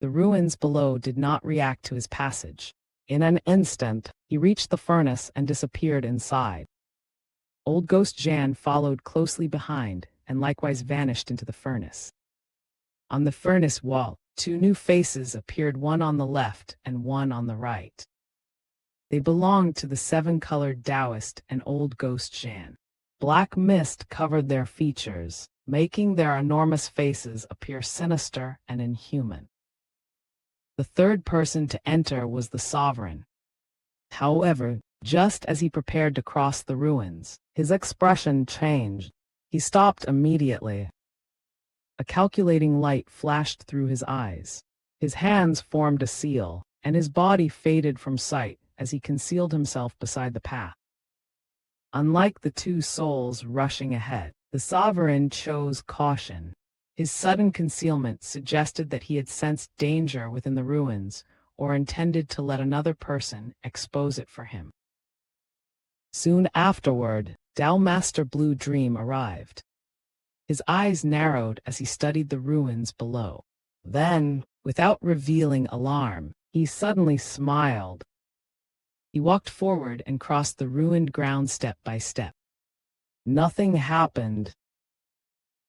The ruins below did not react to his passage. In an instant, he reached the furnace and disappeared inside. Old Ghost Zhan followed closely behind, and likewise vanished into the furnace. On the furnace wall, two new faces appeared, one on the left and one on the right. They belonged to the seven-colored Daoist and Old Ghost Zhan. Black mist covered their features, making their enormous faces appear sinister and inhuman. The third person to enter was the Sovereign. However, just as he prepared to cross the ruins, his expression changed. He stopped immediately. A calculating light flashed through his eyes. His hands formed a seal, and his body faded from sight as he concealed himself beside the path. Unlike the two souls rushing ahead, the Sovereign chose caution. His sudden concealment suggested that he had sensed danger within the ruins, or intended to let another person expose it for him. Soon afterward, Dao Master Blue Dream arrived. His eyes narrowed as he studied the ruins below. Then, without revealing alarm, he suddenly smiled. He walked forward and crossed the ruined ground step by step. Nothing happened.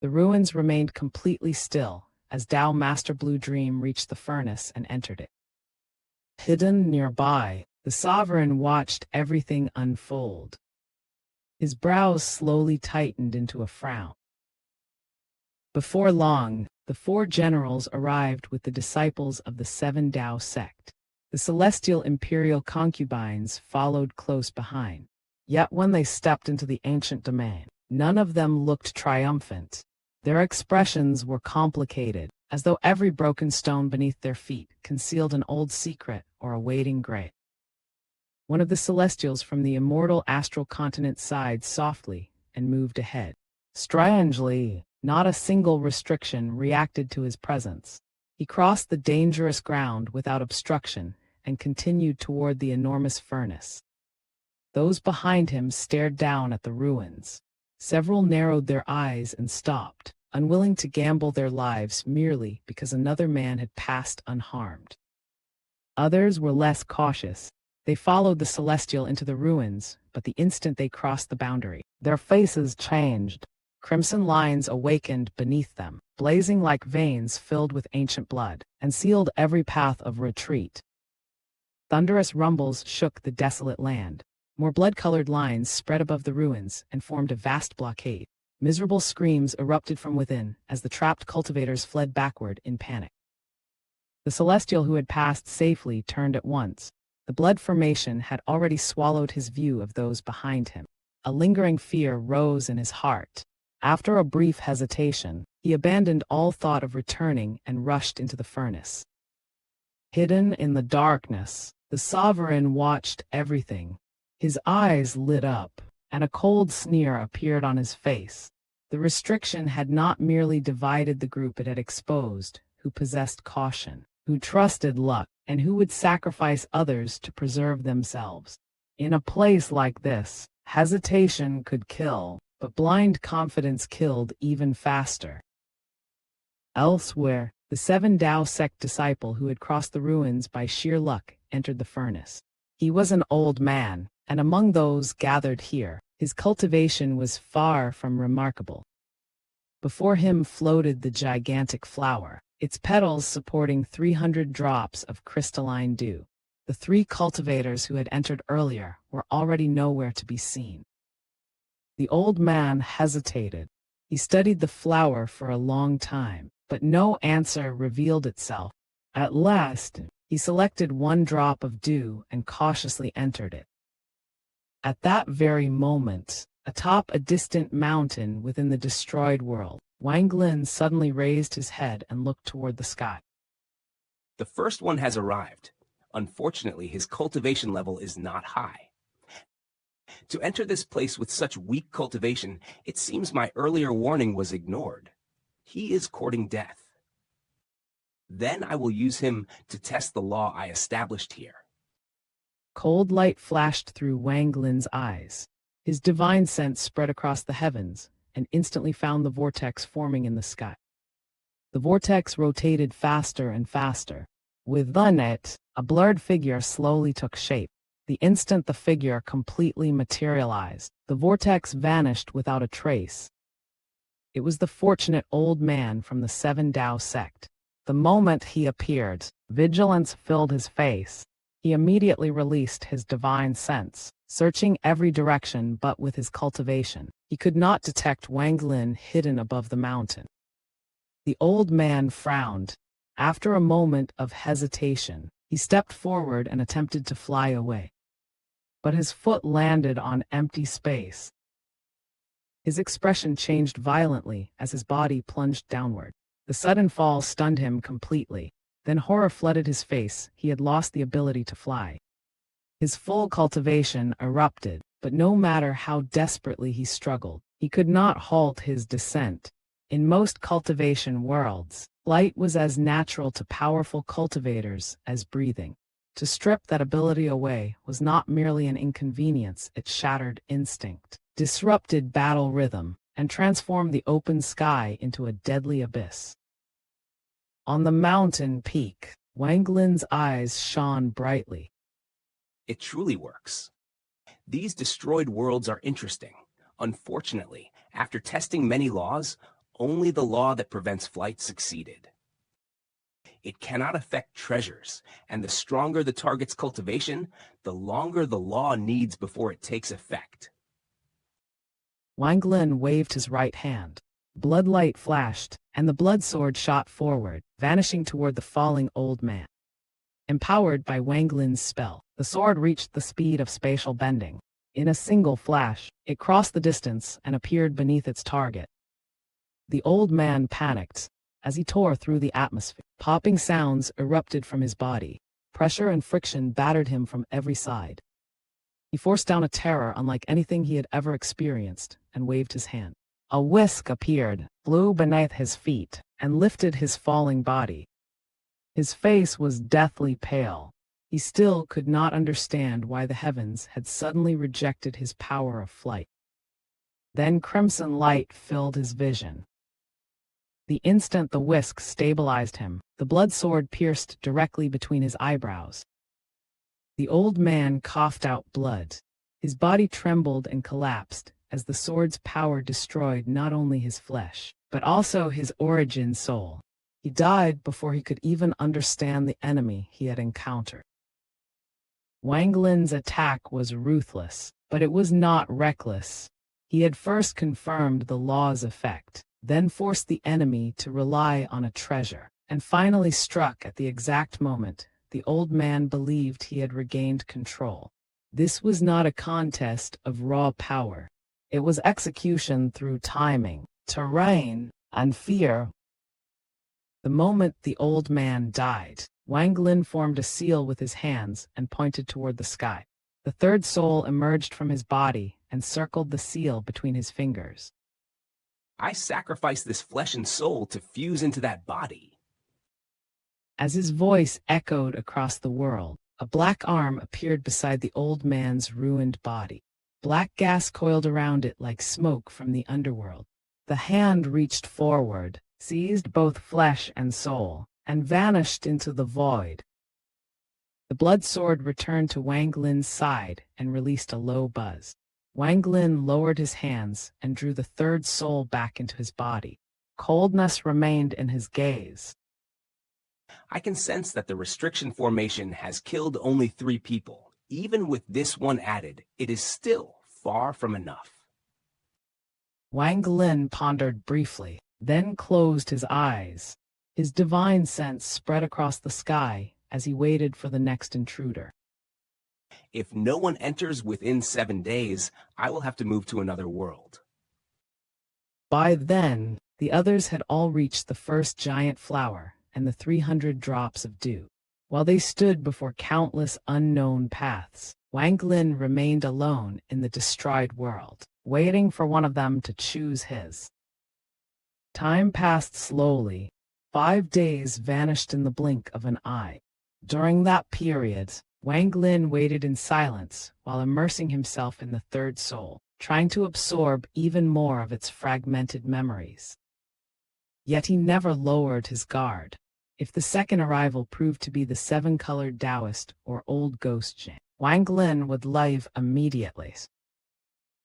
The ruins remained completely still as Dao Master Blue Dream reached the furnace and entered it. Hidden nearby, the Sovereign watched everything unfold. His brows slowly tightened into a frown. Before long, the four generals arrived with the disciples of the Seven Dao sect. The celestial imperial concubines followed close behind. Yet when they stepped into the ancient domain, none of them looked triumphant. Their expressions were complicated, as though every broken stone beneath their feet concealed an old secret or a waiting grave. One of the celestials from the immortal astral continent sighed softly and moved ahead. Strangely, Not a single restriction reacted to his presence. He crossed the dangerous ground without obstruction and continued toward the enormous furnace. Those behind him stared down at the ruins. Several narrowed their eyes and stopped, unwilling to gamble their lives merely because another man had passed unharmed. Others were less cautious. They followed the celestial into the ruins, but the instant they crossed the boundary, their faces changed. Crimson lines awakened beneath them, blazing like veins filled with ancient blood, and sealed every path of retreat. Thunderous rumbles shook the desolate land. More blood-colored lines spread above the ruins and formed a vast blockade. Miserable screams erupted from within as the trapped cultivators fled backward in panic. The celestial who had passed safely turned at once. The blood formation had already swallowed his view of those behind him. A lingering fear rose in his heart. After a brief hesitation, he abandoned all thought of returning and rushed into the furnace. Hidden in the darkness, the sovereign watched everything. His eyes lit up, and a cold sneer appeared on his face. The restriction had not merely divided the group it had exposed, who possessed caution, who trusted luck, and who would sacrifice others to preserve themselves. In a place like this, hesitation could kill, but blind confidence killed even faster. Elsewhere, the 7 Dao sect disciple who had crossed the ruins by sheer luck entered the furnace. He was an old man, and among those gathered here, his cultivation was far from remarkable. Before him floated the gigantic flower, its petals supporting 300 drops of crystalline dew. The 3 cultivators who had entered earlier were already nowhere to be seen. The old man hesitated. He studied the flower for a long time, but no answer revealed itself. At last, he selected 1 drop of dew and cautiously entered it. At that very moment, atop a distant mountain within the destroyed world, Wang Lin suddenly raised his head and looked toward the sky. The first one has arrived. Unfortunately, his cultivation level is not high. To enter this place with such weak cultivation, it seems my earlier warning was ignored. He is courting death. Then I will use him to test the law I established here. Cold light flashed through Wang Lin's eyes. His divine sense spread across the heavens and instantly found the vortex forming in the sky. The vortex rotated faster and faster. Within it, a blurred figure slowly took shape. The instant the figure completely materialized, the vortex vanished without a trace. It was the fortunate old man from the 7 Dao sect. The moment he appeared, vigilance filled his face. He immediately released his divine sense, searching every direction but with his cultivation. He could not detect Wang Lin hidden above the mountain. The old man frowned. After a moment of hesitation, he stepped forward and attempted to fly away. But his foot landed on empty space. His expression changed violently as his body plunged downward. The sudden fall stunned him completely. Then horror flooded his face. He had lost the ability to fly. His full cultivation erupted, but no matter how desperately he struggled, he could not halt his descent. In most cultivation worlds, flight was as natural to powerful cultivators as breathing. To strip that ability away was not merely an inconvenience, it shattered instinct, disrupted battle rhythm, and transformed the open sky into a deadly abyss. On the mountain peak, Wang Lin's eyes shone brightly. It truly works. These destroyed worlds are interesting. Unfortunately, after testing many laws, only the law that prevents flight succeeded. It cannot affect treasures, and the stronger the target's cultivation, the longer the law needs before it takes effect. Wang Lin waved his right hand. Blood light flashed, and the blood sword shot forward, vanishing toward the falling old man. Empowered by Wang Lin's spell, the sword reached the speed of spatial bending. In a single flash, it crossed the distance and appeared beneath its target. The old man panicked as he tore through the atmosphere. Popping sounds erupted from his body. Pressure and friction battered him from every side. He forced down a terror unlike anything he had ever experienced and waved his hand. A whisk appeared, flew beneath his feet, and lifted his falling body. His face was deathly pale. He still could not understand why the heavens had suddenly rejected his power of flight. Then crimson light filled his vision. The instant the whisk stabilized him, the blood sword pierced directly between his eyebrows. The old man coughed out blood. His body trembled and collapsed as the sword's power destroyed not only his flesh, but also his origin soul. He died before he could even understand the enemy he had encountered. Wang Lin's attack was ruthless, but it was not reckless. He had first confirmed the law's effect, then forced the enemy to rely on a treasure, and finally struck at the exact moment the old man believed he had regained control. This was not a contest of raw power. It was execution through timing, terrain, and fear. The moment the old man died, Wang Lin formed a seal with his hands and pointed toward the sky. The third soul emerged from his body and circled the seal between his fingers. I sacrifice this flesh and soul to fuse into that body. As his voice echoed across the world, a black arm appeared beside the old man's ruined body. Black gas coiled around it like smoke from the underworld. The hand reached forward, seized both flesh and soul, and vanished into the void. The blood sword returned to Wang Lin's side and released a low buzz. Wang Lin lowered his hands and drew the third soul back into his body. Coldness remained in his gaze. I can sense that the restriction formation has killed only 3 people. Even with this one added, it is still far from enough. Wang Lin pondered briefly, then closed his eyes. His divine sense spread across the sky as he waited for the next intruder. If no one enters within 7 days, I will have to move to another world. By then, the others had all reached the first giant flower and the 300 drops of dew. While they stood before countless unknown paths, Wang Lin remained alone in the destroyed world, waiting for one of them to choose his. Time passed slowly. 5 days vanished in the blink of an eye. During that period, Wang Lin waited in silence while immersing himself in the third soul, trying to absorb even more of its fragmented memories. Yet he never lowered his guard. If the second arrival proved to be the 7-colored Daoist or old ghost Zhan, Wang Lin would leave immediately.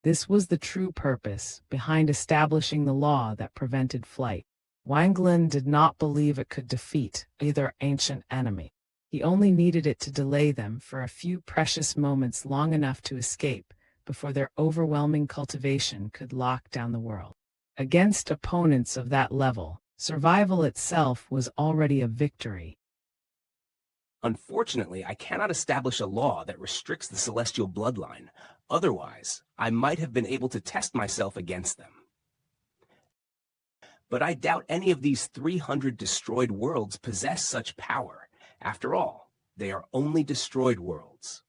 This was the true purpose behind establishing the law that prevented flight. Wang Lin did not believe it could defeat either ancient enemy. He only needed it to delay them for a few precious moments long enough to escape before their overwhelming cultivation could lock down the world. Against opponents of that level, survival itself was already a victory. Unfortunately, I cannot establish a law that restricts the celestial bloodline. Otherwise, I might have been able to test myself against them. But I doubt any of these 300 destroyed worlds possess such power. After all, they are only destroyed worlds.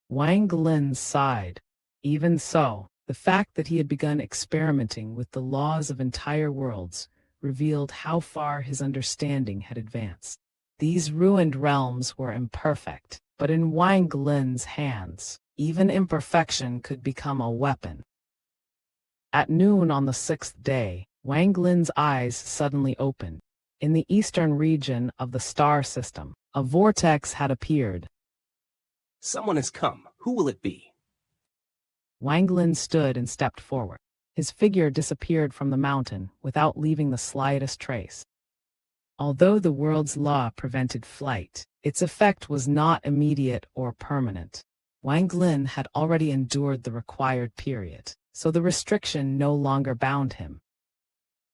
Wang Lin sighed. Even so, the fact that he had begun experimenting with the laws of entire worlds revealed how far his understanding had advanced. These ruined realms were imperfect, but in Wang Lin's hands, even imperfection could become a weapon. At noon on the 6th day, Wang Lin's eyes suddenly opened. In the eastern region of the star system, a vortex had appeared. Someone has come. Who will it be? Wang Lin stood and stepped forward. His figure disappeared from the mountain without leaving the slightest trace. Although the world's law prevented flight, its effect was not immediate or permanent. Wang Lin had already endured the required period, so the restriction no longer bound him.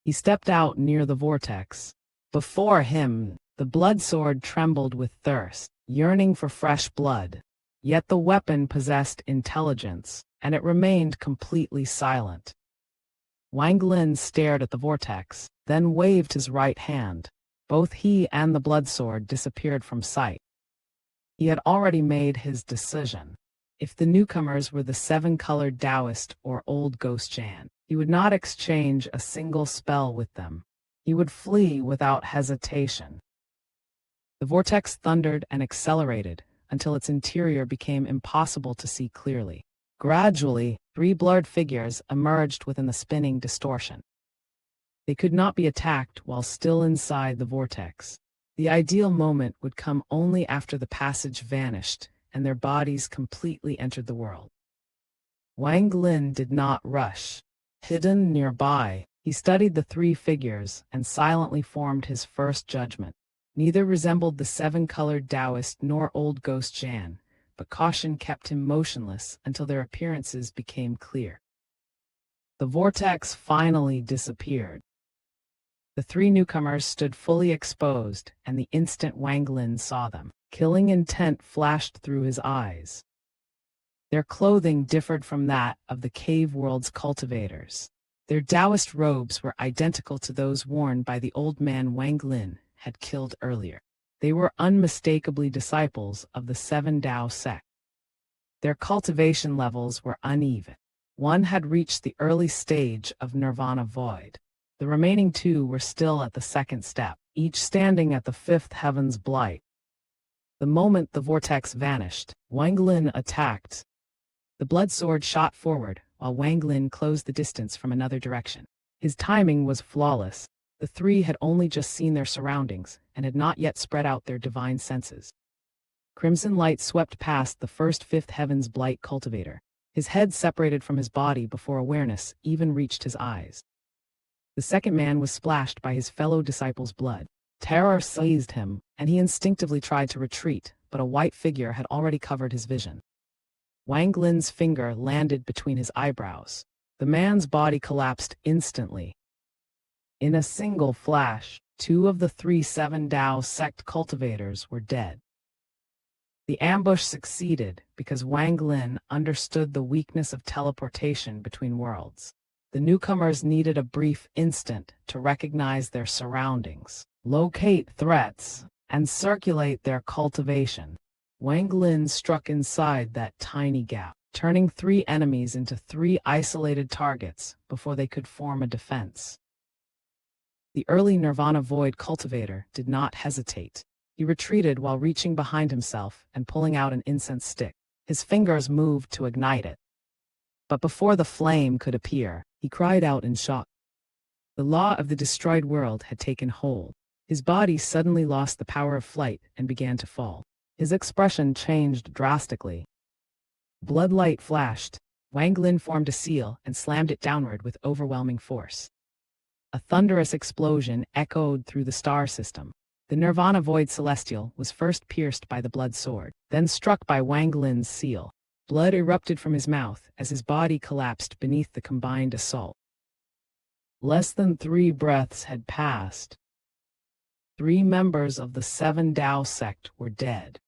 He stepped out near the vortex. Before him, the blood sword trembled with thirst, yearning for fresh blood. Yet the weapon possessed intelligence, and it remained completely silent. Wang Lin stared at the vortex, then waved his right hand. Both he and the blood sword disappeared from sight. He had already made his decision. If the newcomers were the 7-colored Daoist or old ghost Zhan, He would not exchange a single spell with them. He would flee without hesitation. The vortex thundered and accelerated until its interior became impossible to see clearly. Gradually, 3 blurred figures emerged within the spinning distortion. They could not be attacked while still inside the vortex. The ideal moment would come only after the passage vanished and their bodies completely entered the world. Wang Lin did not rush. Hidden nearby, he studied the 3 figures and silently formed his first judgment. Neither resembled the 7-colored Daoist nor old ghost Zhan, but caution kept him motionless until their appearances became clear. The vortex finally disappeared. The 3 newcomers stood fully exposed, and the instant Wang Lin saw them, killing intent flashed through his eyes. Their clothing differed from that of the cave world's cultivators. Their Daoist robes were identical to those worn by the old man Wang Lin had killed earlier. They were unmistakably disciples of the 7 Dao sect. Their cultivation levels were uneven. One had reached the early stage of nirvana void. The remaining 2 were still at the 2nd step, each standing at the 5th heaven's blight. The moment the vortex vanished, Wang Lin attacked. The blood sword shot forward, while Wang Lin closed the distance from another direction. His timing was flawless. The 3 had only just seen their surroundings, and had not yet spread out their divine senses. Crimson light swept past the first 5th heaven's blight cultivator. His head separated from his body before awareness even reached his eyes. The second man was splashed by his fellow disciple's blood. Terror seized him, and he instinctively tried to retreat, but a white figure had already covered his vision. Wang Lin's finger landed between his eyebrows. The man's body collapsed instantly. In a single flash, 2 of the 3 7 Dao sect cultivators were dead. The ambush succeeded because Wang Lin understood the weakness of teleportation between worlds. The newcomers needed a brief instant to recognize their surroundings, locate threats, and circulate their cultivation. Wang Lin struck inside that tiny gap, turning 3 enemies into 3 isolated targets before they could form a defense. The early Nirvana Void cultivator did not hesitate. He retreated while reaching behind himself and pulling out an incense stick. His fingers moved to ignite it. But before the flame could appear, he cried out in shock. The law of the destroyed world had taken hold. His body suddenly lost the power of flight and began to fall. His expression changed drastically. Bloodlight flashed. Wang Lin formed a seal and slammed it downward with overwhelming force. A thunderous explosion echoed through the star system. The Nirvana Void Celestial was first pierced by the blood sword, then struck by Wang Lin's seal. Blood erupted from his mouth as his body collapsed beneath the combined assault. Less than 3 breaths had passed. 3 members of the 7 Dao sect were dead.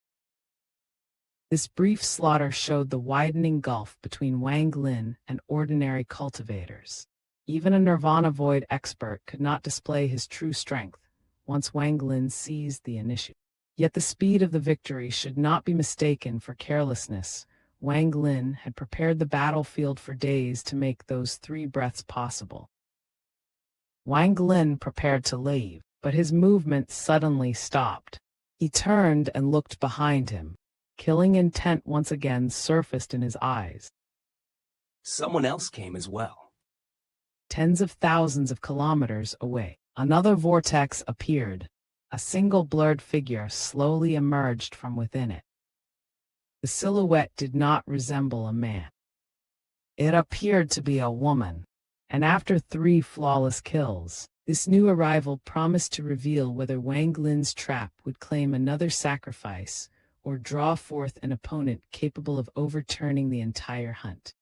This brief slaughter showed the widening gulf between Wang Lin and ordinary cultivators. Even a Nirvana Void expert could not display his true strength once Wang Lin seized the initiative. Yet the speed of the victory should not be mistaken for carelessness. Wang Lin had prepared the battlefield for days to make those 3 breaths possible. Wang Lin prepared to leave, but his movement suddenly stopped. He turned and looked behind him. Killing intent once again surfaced in his eyes. Someone else came as well. Tens of thousands of kilometers away, another vortex appeared. A single blurred figure slowly emerged from within it. The silhouette did not resemble a man. It appeared to be a woman, and after 3 flawless kills, this new arrival promised to reveal whether Wang Lin's trap would claim another sacrifice or draw forth an opponent capable of overturning the entire hunt.